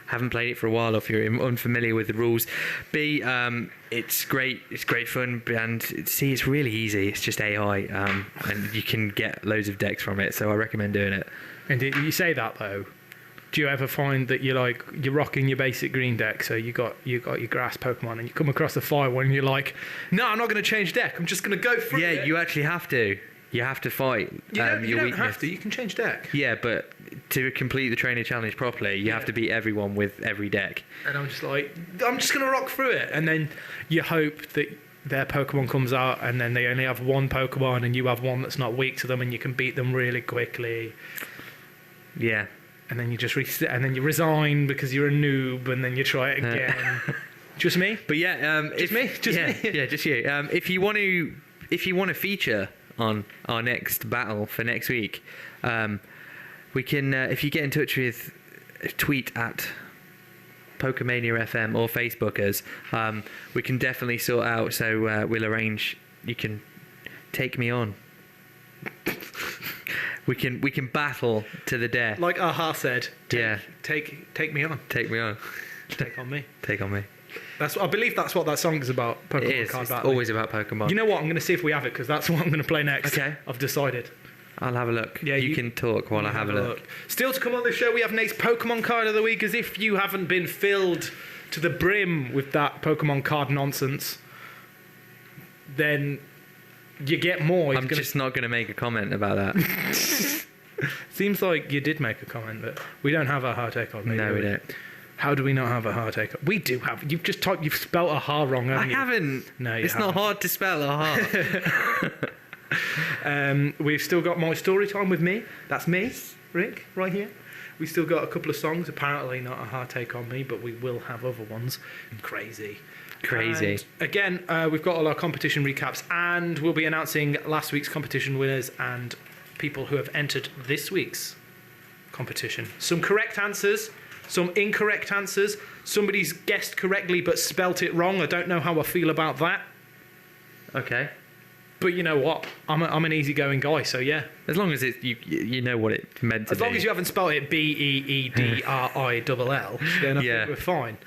C: haven't played it for a while, or if you're unfamiliar with the rules. B, it's great. It's great fun, and C, it's really easy. It's just AI, and you can get loads of decks from it. So I recommend doing it.
B: And you say that though. Do you ever find that you're rocking your basic green deck, so you got your grass Pokemon, and you come across a fire one, and you're like, no, I'm not going to change deck. I'm just going to go through it.
C: Yeah, you actually have to. You have to fight
B: you don't
C: weakness.
B: have to. You can change deck.
C: Yeah, but to complete the trainer challenge properly, you have to beat everyone with every deck.
B: And I'm just like, I'm just going to rock through it. And then you hope that their Pokemon comes out, and then they only have one Pokemon, and you have one that's not weak to them, and you can beat them really quickly.
C: Yeah.
B: And then you just reset, and then you resign because you're a noob, and then you try it again. Just me?
C: But yeah,
B: just me.
C: Yeah, just you. If you want to feature on our next battle for next week, we can. If you get in touch with, tweet at Pokemania FM or Facebook us, we can definitely sort out. So we'll arrange. You can take me on. We can battle to the death.
B: Like Aha said. Take me on.
C: Take me on.
B: Take on me.
C: Take on me.
B: I believe that's what that song is about. Pokemon
C: It is.
B: card
C: It's
B: battling.
C: always about Pokemon.
B: You know what? I'm going to see if we have it, because that's what I'm going to play next.
C: Okay.
B: I've decided.
C: I'll have a look.
B: Yeah,
C: you can talk while I have a look.
B: Still to come on the show, we have Nate's Pokemon card of the week. As if you haven't been filled to the brim with that Pokemon card nonsense, then you get more.
C: I'm just not going to make a comment about that.
B: Seems like you did make a comment, but we don't have a hard take on me.
C: No, we don't.
B: How do we not have a hard take on? We do have. You've just typed. You've spelt a ha wrong, haven't you?
C: I haven't.
B: No, you
C: it's
B: haven't.
C: not hard to spell a ha.
B: We've still got my story time with me. That's me, Rick, right here. We've still got a couple of songs. Apparently not a hard take on me, but we will have other ones. Crazy. And again, we've got all our competition recaps, and we'll be announcing last week's competition winners and people who have entered this week's competition. Some correct answers, some incorrect answers. Somebody's guessed correctly but spelt it wrong. I don't know how I feel about that.
C: Okay.
B: But you know what? I'm an easygoing guy, so yeah.
C: As long as you know what it's meant to be.
B: As long as you haven't spelled it BEEDRILL, then I think we're fine.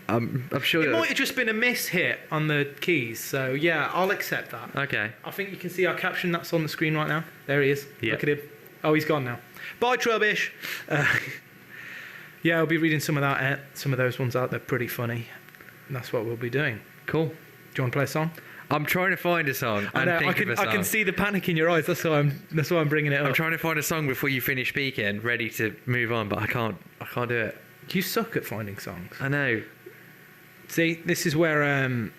C: I'm sure
B: it might have just been a miss hit on the keys, so yeah, I'll accept that.
C: Okay.
B: I think you can see our caption that's on the screen right now. There he is.
C: Yep.
B: Look at him. Oh, he's gone now. Bye, Trubbish. Yeah, I'll be reading some of those ones out. They're pretty funny. And that's what we'll be doing.
C: Cool.
B: Do you want to play a song?
C: I'm trying to find a song and think of a song.
B: I can see the panic in your eyes. That's why I'm bringing it up.
C: I'm trying to find a song before you finish speaking, ready to move on, but I can't do it.
B: You suck at finding songs.
C: I know.
B: See, this is where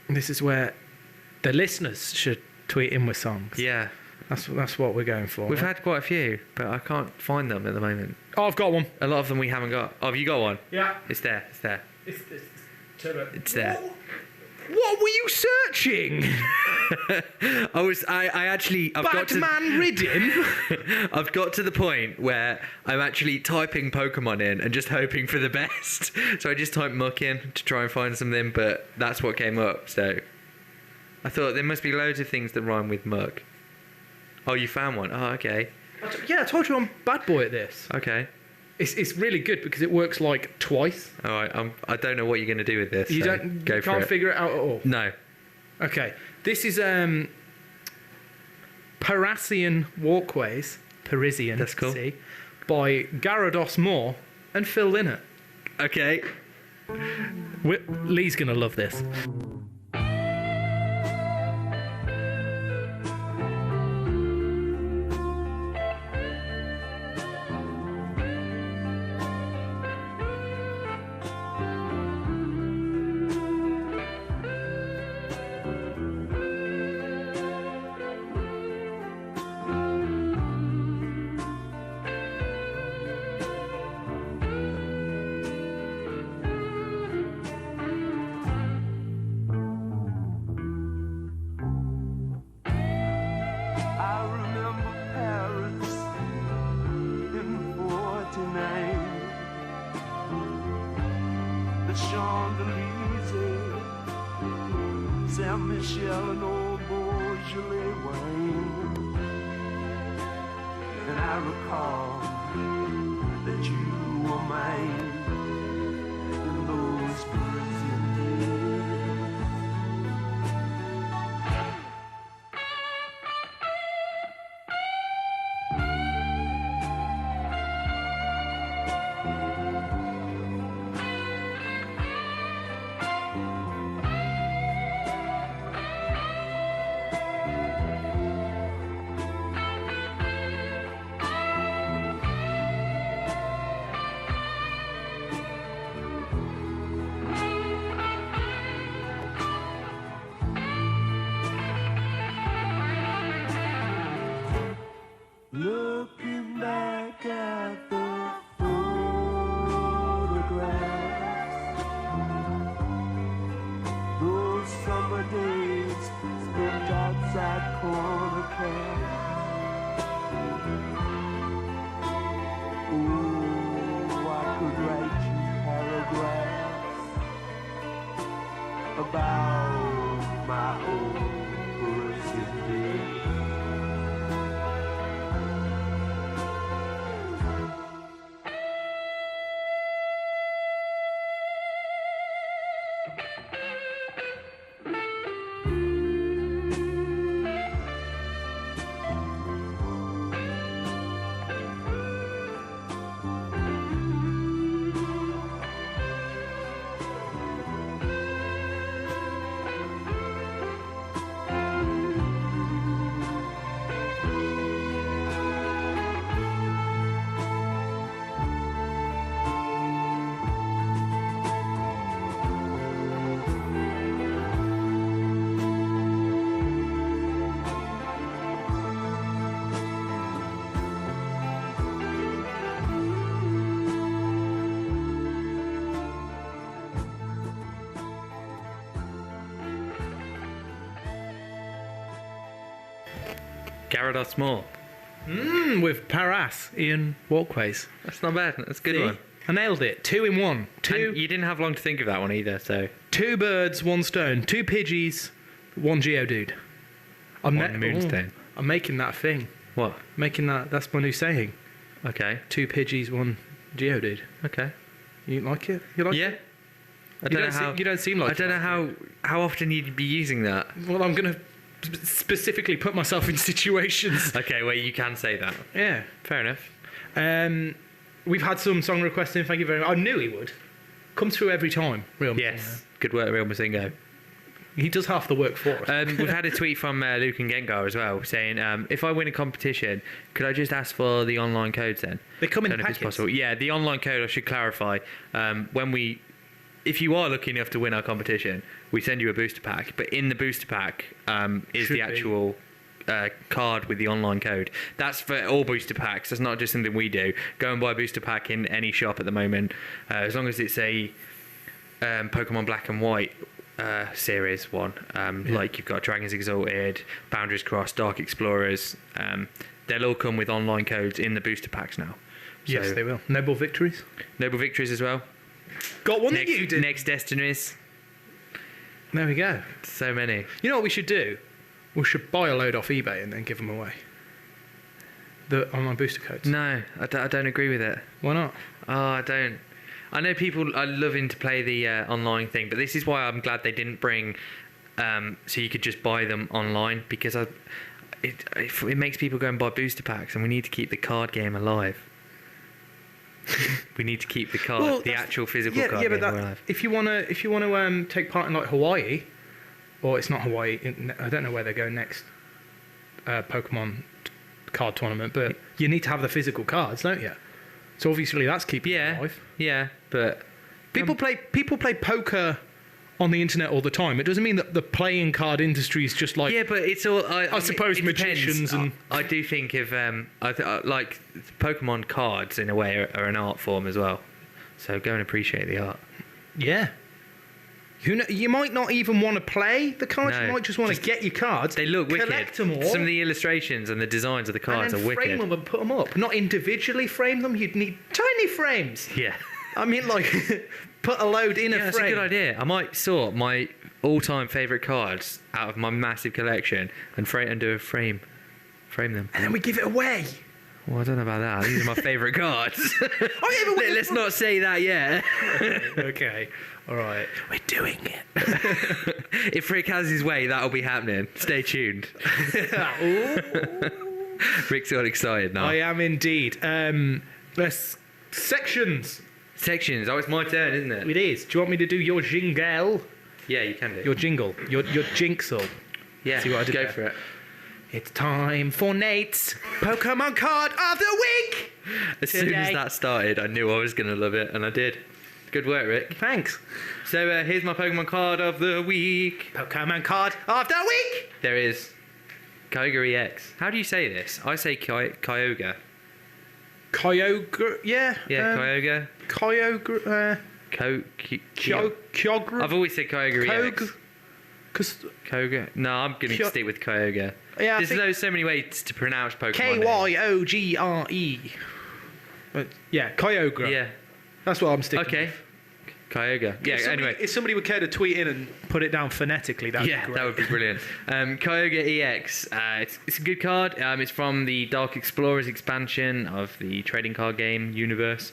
B: the listeners should tweet in with songs.
C: Yeah.
B: That's what we're going for.
C: We've had quite a few, but I can't find them at the moment.
B: Oh, I've got one.
C: A lot of them we haven't got. Oh, have you got one?
B: Yeah.
C: It's there. It's there.
B: What were you searching?
C: I've
B: Batman ridden?
C: I've got to the point where I'm actually typing Pokemon in and just hoping for the best. So I just typed muck in to try and find something, but that's what came up. So I thought there must be loads of things that rhyme with muck. Oh, you found one? Oh, okay.
B: Yeah, I told you I'm bad boy at this.
C: Okay.
B: It's really good because it works like twice.
C: All right. I don't know what you're going to do with this.
B: You
C: so
B: can't figure it out at all.
C: No.
B: Okay. This is Parisian Walkways. Parisian.
C: That's cool.
B: See, by Gyarados Moore and Phil Lynott.
C: Okay.
B: Lee's gonna love this.
F: I remember Paris in '49. The Champs-Élysées, Saint Michel and old Beaujolais wine. And I recall that you were mine in those Parisian days. Looking back at the photographs, those summer days spent outside corner cafes. Oh, I could write you paragraphs about my old Parisian days.
C: Gyarados Moore.
B: With Parisian Walkways.
C: That's not bad. That's a good
B: See?
C: one.
B: I nailed it. 2 in 1.
C: And you didn't have long to think of that one either, so...
B: 2 birds, 1 stone. 2 Pidgeys, 1 Geodude.
C: One Moonstone.
B: I'm making that thing.
C: What?
B: That's my new saying.
C: Okay.
B: 2 Pidgeys, 1 Geodude.
C: Okay.
B: You like it? You like
C: Yeah.
B: it?
C: I don't know how...
B: You don't seem like
C: I don't know how often you'd be using that.
B: Well, I'm going to specifically put myself in situations.
C: Okay, well, you can say that.
B: Yeah.
C: Fair enough.
B: We've had some song requests in. Thank you very much. I knew he would. Comes through every time. Real.
C: Yes. Good work, Real Mazingo.
B: He does half the work for us.
C: We've had a tweet from Luke and Gengar as well saying, if I win a competition, could I just ask for the online codes then?
B: They come in
C: Don't know if it's
B: packets.
C: possible. Yeah, the online code, I should clarify. If you are lucky enough to win our competition, we send you a booster pack. But in the booster pack is
B: Should
C: the
B: be.
C: actual card with the online code. That's for all booster packs. That's not just something we do. Go and buy a booster pack in any shop at the moment. As long as it's a Pokemon Black and White series one, like you've got Dragons Exalted, Boundaries Crossed, Dark Explorers, they'll all come with online codes in the booster packs now.
B: Yes,
C: So,
B: they will. Noble Victories.
C: Noble Victories as well.
B: Got one
C: Next,
B: that you did.
C: Next Destinies.
B: There we go.
C: So many.
B: You know what we should do? We should buy a load off eBay and then give them away. The online booster codes.
C: No, I don't agree with it.
B: Why not?
C: Oh, I don't. I know people are loving to play the online thing, but this is why I'm glad they didn't bring so you could just buy them online, because it makes people go and buy booster packs, and we need to keep the card game alive. We need to keep the card,
B: Well,
C: the
B: that's-
C: actual physical
B: Yeah,
C: card
B: yeah,
C: game
B: but
C: alive.
B: if you wanna take part in like Hawaii, or it's not Hawaii. I don't know where they're going next. Pokemon card tournament, but you need to have the physical cards, don't you? So obviously that's keeping it
C: Yeah,
B: alive.
C: yeah, but
B: People play poker on the internet all the time. It doesn't mean that the playing card industry is just like
C: yeah, but it's all. I
B: suppose
C: it depends.
B: magicians and-
C: I do think of like Pokemon cards in a way are an art form as well. So go and appreciate the art.
B: yeah. You might not even want to play the cards.
C: No,
B: You might just want to get your cards.
C: They look wicked.
B: Collect them all.
C: Some of the illustrations and the designs of the cards
B: and
C: are
B: then frame
C: wicked.
B: them and put them up. Not individually frame them. You'd need tiny frames.
C: Yeah.
B: I mean, like, put a load in
C: Yeah,
B: a
C: that's
B: frame.
C: a good idea. I might sort my all-time favourite cards out of my massive collection and do a frame them.
B: And then we give it away.
C: Well, I don't know about that. These are my favourite cards.
B: Oh, yeah, but we-
C: Let's not say that yet.
B: Okay. All right. We're doing it.
C: If Rick has his way, that'll be happening. Stay tuned. Rick's all excited now.
B: I am indeed. Let's sections.
C: Sections. Oh, it's my turn, isn't it?
B: It is. Do you want me to do your jingle?
C: Yeah, you can do.
B: Your jingle. Your jinxle.
C: yeah,
B: See what I did
C: go
B: there?
C: for it.
B: It's time for Nate's Pokemon card of the week.
C: As soon as
B: Today.
C: that started, I knew I was going to love it, and I did. Good work, Rick.
B: Thanks.
C: So here's my Pokemon card of the week.
B: Pokemon card of the week.
C: There is Kyogre EX. How do you say this? I say Kyogre.
B: Kyogre. Yeah.
C: Yeah, Kyogre.
B: Kyogre. Kyogre.
C: I've always said Kyogre EX. Kyogre. No, I'm going to
B: Kyo-
C: stick with Kyogre.
B: Yeah, I think-
C: There's so many ways to pronounce Pokemon names.
B: Kyogre. Yeah, Kyogre.
C: Yeah.
B: That's what I'm sticking.
C: Okay. Kyogre. Yeah, anyway.
B: If somebody would care to tweet in and put it down phonetically, that'd
C: Yeah,
B: be great.
C: that would be brilliant. Kyogre EX. It's a good card. It's from the Dark Explorers expansion of the trading card game universe.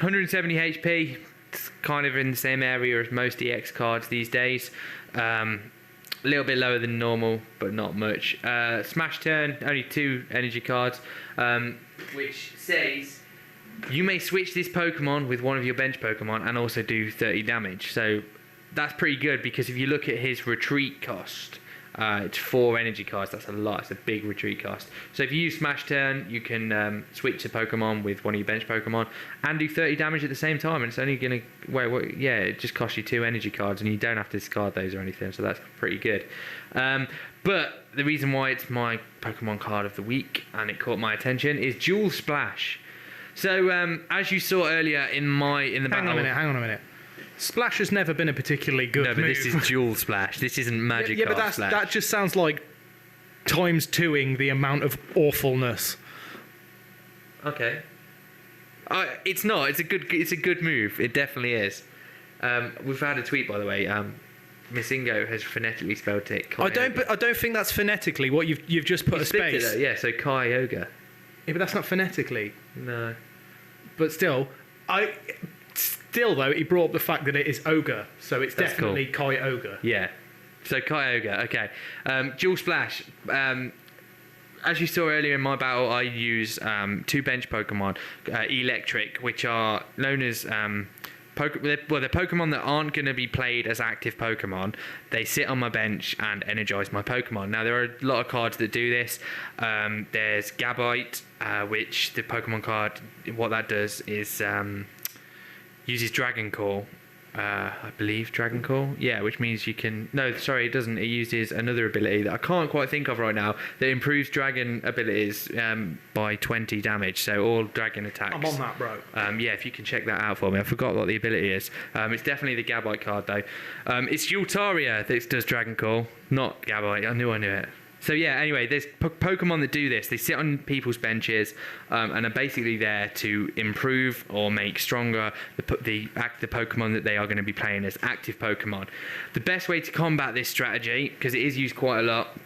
C: 170 HP. It's kind of in the same area as most EX cards these days. A little bit lower than normal, but not much. Smash turn, only 2 energy cards, which says you may switch this Pokemon with one of your bench Pokemon and also do 30 damage. So that's pretty good, because if you look at his retreat cost, it's 4 energy cards. That's a lot. It's a big retreat cost. So if you use Smash Turn, you can switch a Pokemon with one of your bench Pokemon and do 30 damage at the same time. And it's only going to... yeah, it just costs you 2 energy cards, and you don't have to discard those or anything. So that's pretty good. But the reason why it's my Pokemon card of the week and it caught my attention is Dual Splash. So as you saw earlier in the battle...
B: Hang on a minute. Splash has never been a particularly good
C: No, but
B: move.
C: this is Dual Splash. This isn't Magic
B: yeah, but
C: Splash.
B: that just sounds like times twoing the amount of awfulness.
C: Okay. It's not. It's a good move. It definitely is. We've had a tweet, by the way. Miss Ingo has phonetically spelled it.
B: I don't think that's phonetically what you've just put a
C: Split it
B: space.
C: out, yeah, so Kyogre.
B: Yeah, but that's not phonetically.
C: No.
B: But still, though, he brought up the fact that it is ogre, so it's
C: That's
B: definitely Kyogre.
C: Yeah. So Kyogre, okay. Dual Splash. As you saw earlier in my battle, I use 2 bench Pokemon, Electric, which are known as they're Pokemon that aren't going to be played as active Pokemon. They sit on my bench and energize my Pokemon. Now, there are a lot of cards that do this. There's Gabite, which the Pokemon card, what that does is uses Dragon Call. I believe Dragon Call, yeah, which means you can. No, sorry, it doesn't. It uses another ability that I can't quite think of right now that improves dragon abilities by 20 damage. So all dragon attacks.
B: I'm on that, bro.
C: Yeah, if you can check that out for me. I forgot what the ability is. It's definitely the Gabite card though. It's Yultaria that does Dragon Call, not Gabite. I knew it. So yeah, anyway, there's Pokemon that do this. They sit on people's benches and are basically there to improve or make stronger the Pokemon that they are going to be playing as active Pokemon. The best way to combat this strategy, because it is used quite a lot,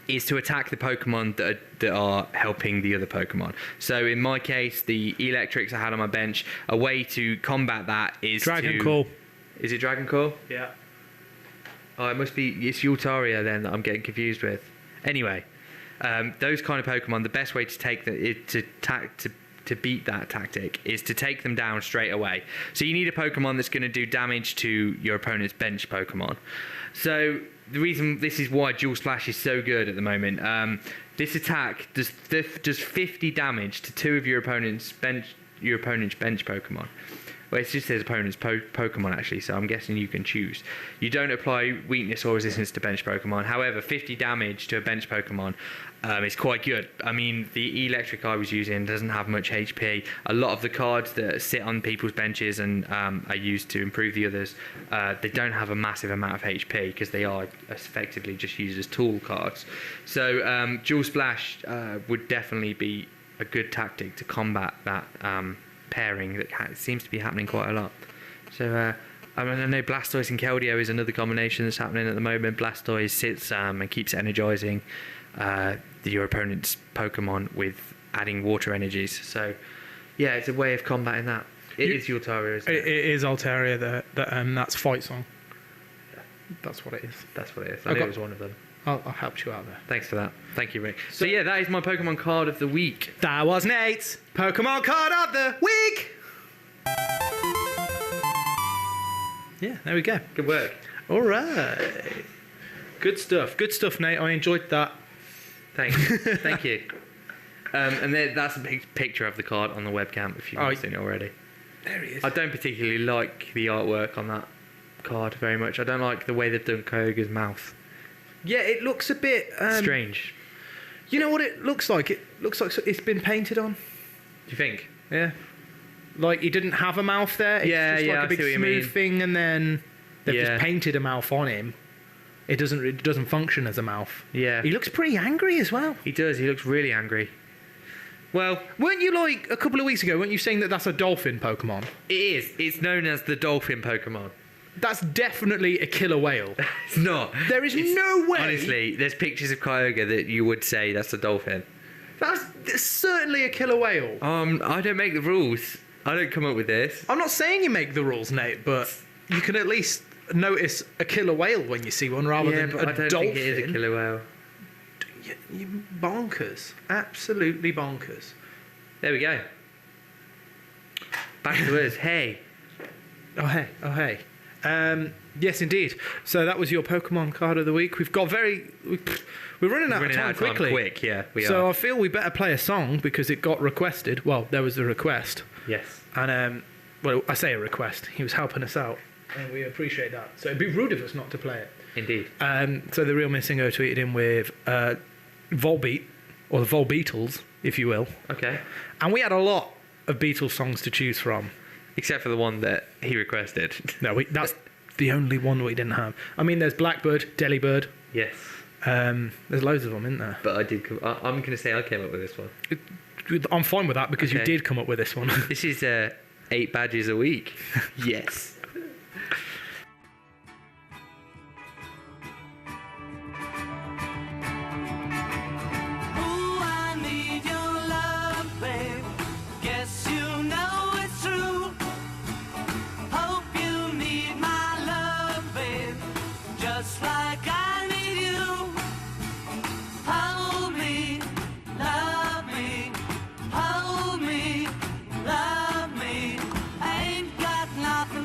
C: is to attack the Pokemon that are helping the other Pokemon. So in my case, the Electrics I had on my bench, a way to combat that is
B: Dragon Call.
C: Is it Dragon Call?
B: Yeah.
C: Oh, it's Yultaria then that I'm getting confused with. Anyway, those kind of Pokemon, the best way to beat that tactic is to take them down straight away. So you need a Pokemon that's going to do damage to your opponent's bench Pokemon. So the reason this is why Dual Splash is so good at the moment, this attack does 50 damage to two of your opponent's bench Pokemon. Well, it just says opponent's Pokemon actually, so I'm guessing you can choose. You don't apply weakness or resistance to bench Pokemon. However, 50 damage to a bench Pokemon is quite good. I mean, the Electric I was using doesn't have much HP. A lot of the cards that sit on people's benches and are used to improve the others, they don't have a massive amount of HP because they are effectively just used as tool cards. So Dual Splash would definitely be a good tactic to combat that pairing that seems to be happening quite a lot. So I know Blastoise and Keldeo is another combination that's happening at the moment. Blastoise sits and keeps energizing your opponent's Pokemon with adding water energies. So yeah, it's a way of combating that. It is Yultaria, isn't it?
B: It is Altaria. That's Fight Song.
C: Yeah.
B: That's what it is.
C: That's what it is. I knew it was one of them.
B: I'll help you out there.
C: Thanks for that. Thank you, Rick. So yeah, that is my Pokemon card of the week.
B: That was Nate's Pokemon card of the week. Yeah, there we go.
C: Good work.
B: All right. Good stuff. Good stuff, Nate. I enjoyed that.
C: Thanks. Thank you. And that's a big picture of the card on the webcam if you've not seen it already.
B: There he is.
C: I don't particularly like the artwork on that card very much. I don't like the way they've done Kyogre's mouth.
B: Yeah, it looks a bit
C: strange.
B: You know what it looks like? It looks like it's been painted on.
C: Do you think?
B: Yeah. Like he didn't have a mouth there. It's just like a big smooth thing, and then they've just painted a mouth on him. It doesn't function as a mouth.
C: Yeah.
B: He looks pretty angry as well.
C: He does. He looks really angry. Well,
B: weren't you like a couple of weeks ago? Weren't you saying that that's a dolphin Pokemon?
C: It is. It's known as the dolphin Pokemon.
B: That's definitely a killer whale.
C: It's not.
B: There is no way.
C: Honestly, there's pictures of Kyogre that you would say that's a dolphin.
B: That's certainly a killer whale.
C: I don't make the rules. I don't come up with this.
B: I'm not saying you make the rules, Nate, but you can at least notice a killer whale when you see one rather than
C: but
B: a
C: I don't
B: dolphin.
C: think it is a killer whale.
B: You bonkers. Absolutely bonkers.
C: There we go. Back to us. Hey.
B: Oh, hey. Yes, indeed. So that was your Pokemon card of the week. We're running out of time quickly.
C: Quick, yeah.
B: So I feel we better play a song because it got requested. Well, there was a request.
C: Yes.
B: And well, I say a request. He was helping us out, and we appreciate that. So it'd be rude of us not to play it.
C: Indeed.
B: So the Real Missingo tweeted in with Volbeat, or the Volbeatles, if you will.
C: Okay.
B: And we had a lot of Beatles songs to choose from.
C: Except for the one that he requested.
B: No, that's the only one we didn't have. I mean, there's Blackbird, Delibird.
C: Yes.
B: There's loads of them, isn't there?
C: But I'm going to say I came up with this one.
B: I'm fine with that because you did come up with this one.
C: This is 8 badges a week. Yes.
F: Nothing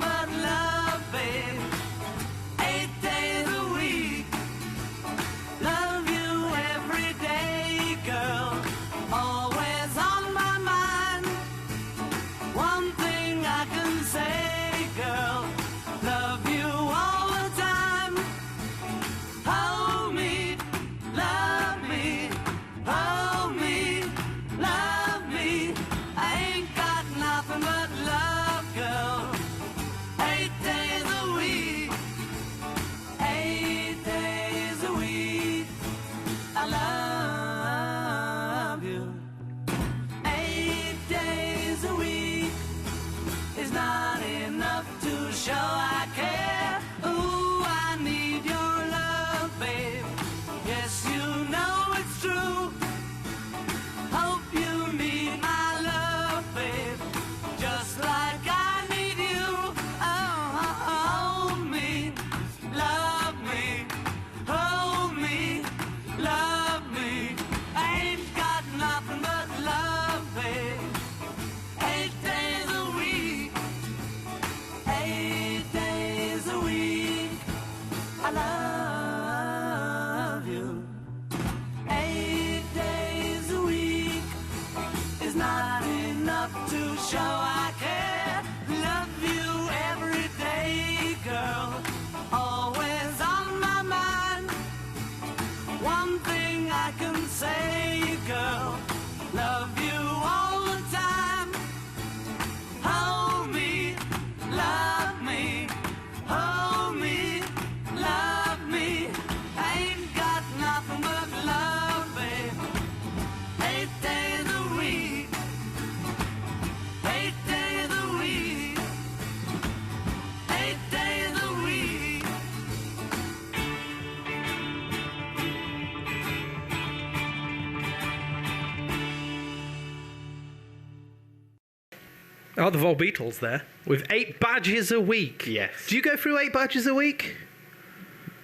B: Oh, the Volbeetle's there with 8 badges a week.
C: Yes.
B: Do you go through 8 badges a week?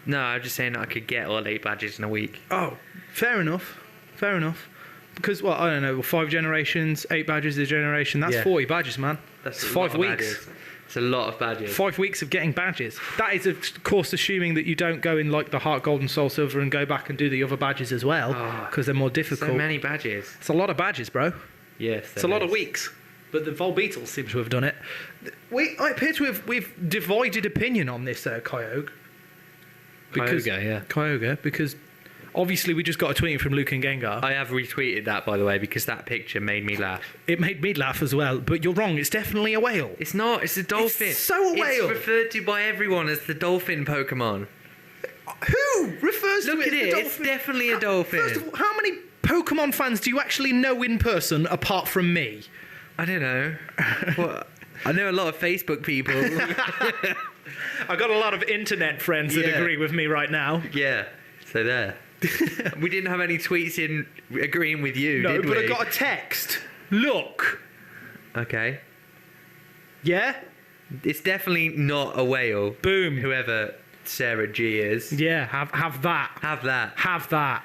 C: No, I'm just saying I could get all 8 badges in a week.
B: Oh, fair enough. Fair enough. Because, well, I don't know, 5 generations, 8 badges a generation. That's 40 badges, man.
C: That's
B: It's
C: a lot
B: 5
C: of
B: weeks.
C: badges. It's a lot of badges.
B: 5 weeks of getting badges. That is, of course, assuming that you don't go in like the Heart Gold and Soul Silver and go back and do the other badges as well, because they're more difficult.
C: So many badges.
B: It's a lot of badges, bro.
C: Yes,
B: It's a lot of weeks. But the Volbeetle seems to have done it. I appear to have we've divided opinion on this, Kyogre. Kyogre, because obviously we just got a tweet from Luke and Gengar.
C: I have retweeted that, by the way, because that picture made me laugh.
B: It made me laugh as well, but you're wrong. It's definitely a whale.
C: It's not. It's a dolphin.
B: It's so a whale.
C: It's referred to by everyone as the dolphin Pokemon.
B: Who refers
C: Look
B: to
C: at
B: it as
C: it.
B: the
C: It's
B: dolphin?
C: definitely a dolphin.
B: First of all, how many Pokemon fans do you actually know in person apart from me?
C: I don't know. What? I know a lot of Facebook people.
B: I got a lot of internet friends that
C: Yeah.
B: agree with me right now.
C: Yeah. So there. We didn't have any tweets in agreeing with you,
B: No,
C: did we?
B: but I got a text. Look.
C: Okay.
B: Yeah?
C: It's definitely not a whale.
B: Boom.
C: Whoever Sarah G is.
B: Yeah, have that.
C: Have that.
B: Have that.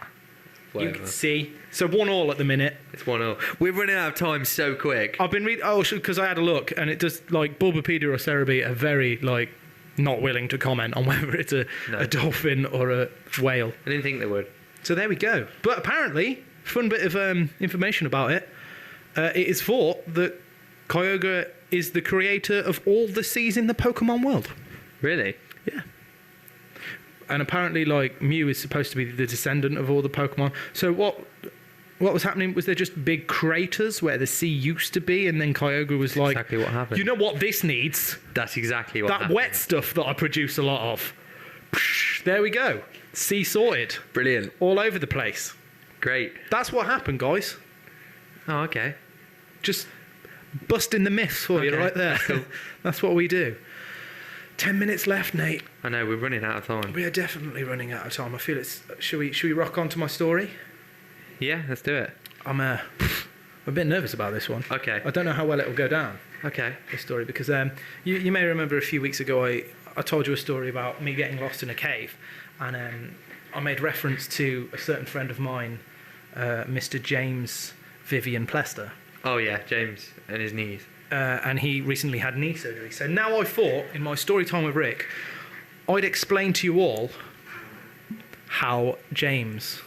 B: You
C: Whatever.
B: can see. So 1-1 at the minute.
C: It's 1-0. We're running out of time so quick.
B: I've been reading. Oh, because I had a look, and it does like Bulbapedia or Cerebi are very like not willing to comment on whether it's a dolphin or a whale.
C: I didn't think they would.
B: So there we go. But apparently, fun bit of information about it. It is thought that Kyogre is the creator of all the seas in the Pokemon world.
C: Really?
B: Yeah. And apparently, like, Mew is supposed to be the descendant of all the Pokemon. So what was happening? Was there just big craters where the sea used to be, and then Kyogre was like,
C: exactly what happened.
B: you know what this needs?
C: That's exactly what
B: That
C: happened.
B: wet stuff that I produce a lot of. Psh, there we go. Sea sorted.
C: Brilliant.
B: All over the place.
C: Great.
B: That's what happened, guys.
C: Oh, okay.
B: Just busting the myths for you
C: Okay,
B: right there.
C: that's cool.
B: That's what we do. 10 minutes left, Nate.
C: I know, we're running out of time.
B: We are definitely running out of time. I feel it's... Should we rock on to my story?
C: Yeah, let's do it.
B: I'm a bit nervous about this one.
C: Okay.
B: I don't know how well it will go down,
C: Okay.
B: this story, because you may remember a few weeks ago I told you a story about me getting lost in a cave, and I made reference to a certain friend of mine, Mr. James Vivian Plester.
C: Oh, yeah, James and his knees.
B: And he recently had knee surgery. So now I thought, in my story time with Rick, I'd explain to you all how James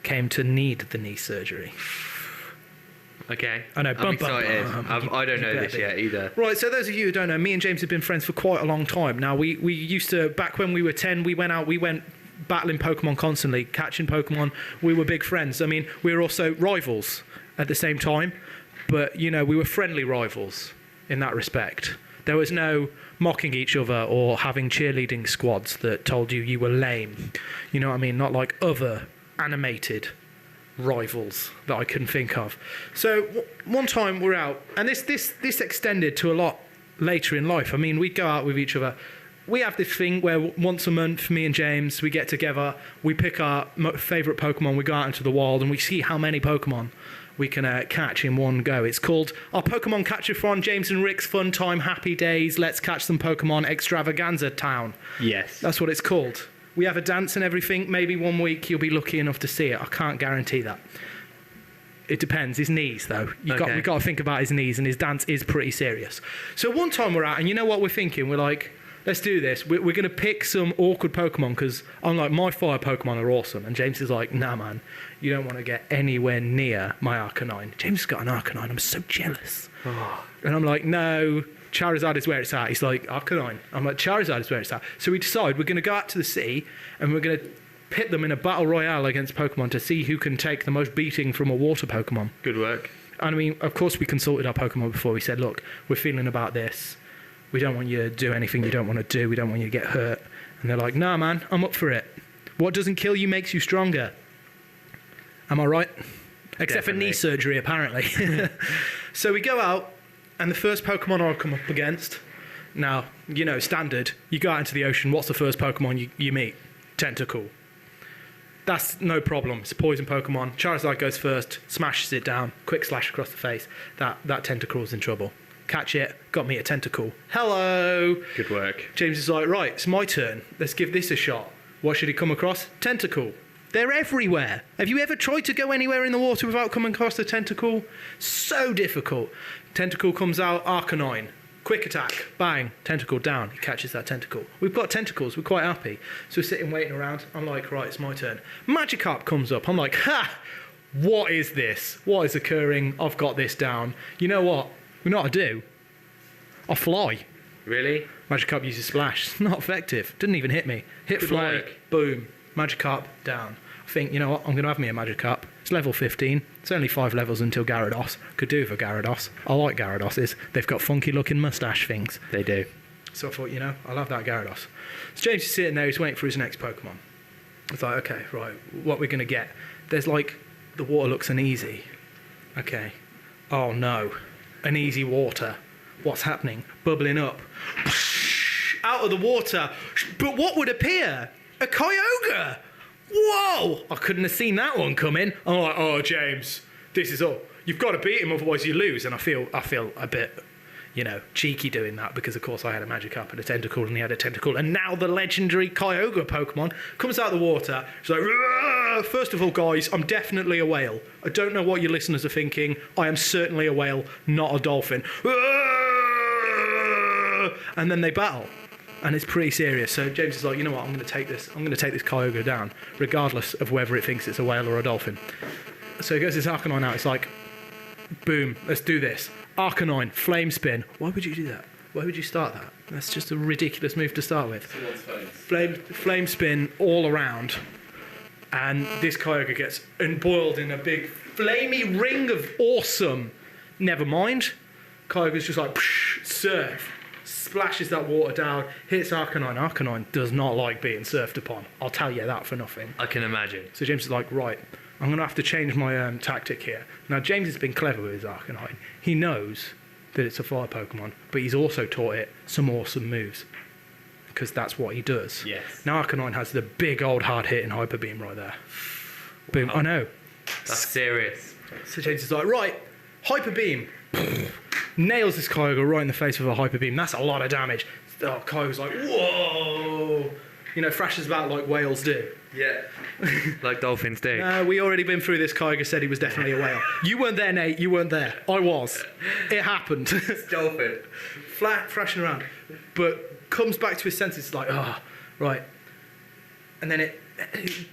B: came to need the knee surgery.
C: Okay.
B: I know,
C: I'm
B: bum, bum,
C: excited.
B: bum.
C: I don't
B: You
C: know
B: better
C: this
B: be.
C: yet either.
B: Right, so those of you who don't know, me and James have been friends for quite a long time. Now, we used to, back when we were 10, we went battling Pokemon constantly, catching Pokemon. We were big friends. I mean, we were also rivals at the same time, but, you know, we were friendly rivals in that respect. There was no mocking each other or having cheerleading squads that told you were lame. You know what I mean? Not like other animated rivals that I can think of. So one time we're out, and this extended to a lot later in life. I mean, we'd go out with each other. We have this thing where once a month, me and James, we get together, we pick our favourite Pokemon, we go out into the wild, and we see how many Pokemon we can catch in one go. It's called our Pokemon Catch-a-thon, James and Rick's Fun Time Happy Days, Let's Catch Some Pokemon Extravaganza Town.
C: Yes.
B: That's what it's called. We have a dance and everything. Maybe one week you'll be lucky enough to see it. I can't guarantee that. It depends. His knees, though. We've got to think about his knees, and his dance is pretty serious. So one time we're out, and you know what we're thinking? We're like, let's do this. We're going to pick some awkward Pokemon, because I'm like, my fire Pokemon are awesome. And James is like, nah, man, you don't want to get anywhere near my Arcanine. James has got an Arcanine. I'm so jealous.
C: Oh.
B: And I'm like, no, Charizard is where it's at. He's like, Arcanine. I'm like, Charizard is where it's at. So we decide we're going to go out to the city, and we're going to pit them in a battle royale against Pokemon to see who can take the most beating from a water Pokemon.
C: Good work.
B: And I mean, of course, we consulted our Pokemon before. We said, look, we're feeling about this. We don't want you to do anything you don't want to do. We don't want you to get hurt. And they're like, nah, man, I'm up for it. What doesn't kill you makes you stronger. Am I right? Except for knee surgery, apparently. So we go out, and the first Pokemon I come up against, now, you know, standard, you go out into the ocean, what's the first Pokemon you meet? Tentacle. That's no problem. It's a poison Pokemon. Charizard goes first, smashes it down, quick slash across the face. That Tentacle's in trouble. catch it, got me a tentacle. Hello.
C: Good work.
B: James is like, right, it's my turn. Let's give this a shot. What should he come across? Tentacle. They're everywhere. Have you ever tried to go anywhere in the water without coming across a tentacle? So difficult. Tentacle comes out, Arcanine. Quick attack, bang, tentacle down. He catches that tentacle. We've got tentacles, we're quite happy. So we're sitting waiting around. I'm like, right, it's my turn. Magikarp comes up. I'm like, ha! What is this? What is occurring? I've got this down. You know what? You know what I do? I fly.
C: Really?
B: Magikarp uses Splash. Not effective. Didn't even hit me. Hit
C: Good
B: fly,
C: work.
B: boom. Magikarp down. I think, you know what? I'm going to have me a Magikarp. It's level 15. It's only 5 levels until Gyarados. Could do for Gyarados. I like Gyaradoses. They've got funky looking moustache things.
C: They do.
B: So I thought, you know, I'll have that Gyarados. So James is sitting there, he's waiting for his next Pokemon. It's like, okay, right, what we're going to get? There's like, the water looks uneasy. Okay. Oh no. Uneasy water. What's happening? Bubbling up. Out of the water. But what would appear? A Kyogre! Whoa! I couldn't have seen that one coming. I'm like, oh, James, this is all. You've got to beat him, otherwise you lose. And I feel a bit, you know, cheeky doing that because, of course, I had a Magikarp and a Tentacle, and he had a Tentacle. And now the legendary Kyogre Pokemon comes out of the water. It's like, "Rrrr!" First of all, guys, I'm definitely a whale. I don't know what your listeners are thinking. I am certainly a whale, not a dolphin. Rrrr! And then they battle. And it's pretty serious. So James is like, you know what, I'm going to take this Kyogre down, regardless of whether it thinks it's a whale or a dolphin. So he goes his Arcanine out. It's like, boom, let's do this. Arcanine, Flame Spin. Why would you do that? Why would you start that? That's just a ridiculous move to start with. Flame Spin all around. And this Kyogre gets emboiled in a big flamey ring of awesome. Never mind. Kyogre's just like, surf. Splashes that water down, hits Arcanine. Arcanine does not like being surfed upon. I'll tell you that for nothing.
C: I can imagine.
B: So James is like, right, I'm going to have to change my tactic here. Now, James has been clever with his Arcanine. He knows that it's a fire Pokemon, but he's also taught it some awesome moves. Because that's what he does.
C: Yes.
B: Now Arcanine has the big old hard-hitting Hyper Beam right there. Boom, I know.
C: That's serious.
B: So James is like, right, Hyper Beam. Nails this Kyogre right in the face with a Hyper Beam. That's a lot of damage. Oh, Kyogre's like, whoa! You know, thrashes about like whales do.
C: Yeah. Like dolphins do.
B: We already been through this. Kyogre said he was definitely a whale. You weren't there, Nate. You weren't there. I was. It happened.
C: It's dolphin.
B: Flat, thrashing around. But comes back to his senses like, right. And then it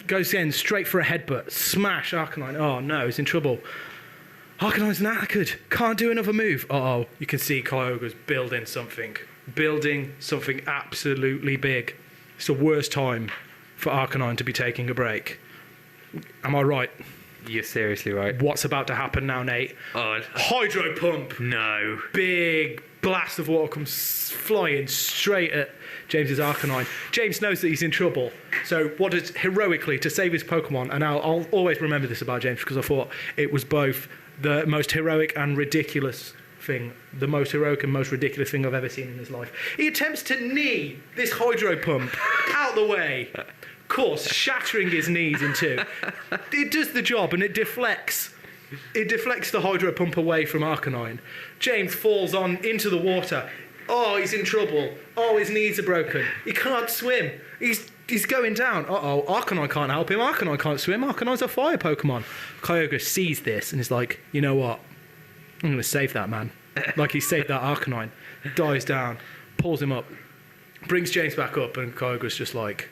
B: goes in straight for a headbutt. Smash Arcanine. Oh, no, he's in trouble. Arcanine's knackered. Can't do another move. Uh-oh. You can see Kyogre's building something. Building something absolutely big. It's the worst time for Arcanine to be taking a break. Am I right?
C: You're seriously right.
B: What's about to happen now, Nate?
C: Oh,
B: Hydro Pump.
C: no.
B: Big blast of water comes flying straight at James's Arcanine. James knows that he's in trouble. So what does heroically to save his Pokemon, and I'll always remember this about James because I thought it was both the most heroic and ridiculous thing, the most heroic and most ridiculous thing I've ever seen in his life. He attempts to knee this Hydro Pump out the way. Of course, shattering his knees in two. It does the job and it deflects. It deflects the Hydro Pump away from Arcanine. James falls on into the water. Oh, he's in trouble. Oh, his knees are broken. He can't swim. He's going down. Uh-oh, Arcanine can't help him. Arcanine can't swim. Arcanine's a fire Pokemon. Kyogre sees this and is like, you know what? I'm going to save that man. Like he saved that Arcanine. Dives down, pulls him up, brings James back up, and Kyogre's just like,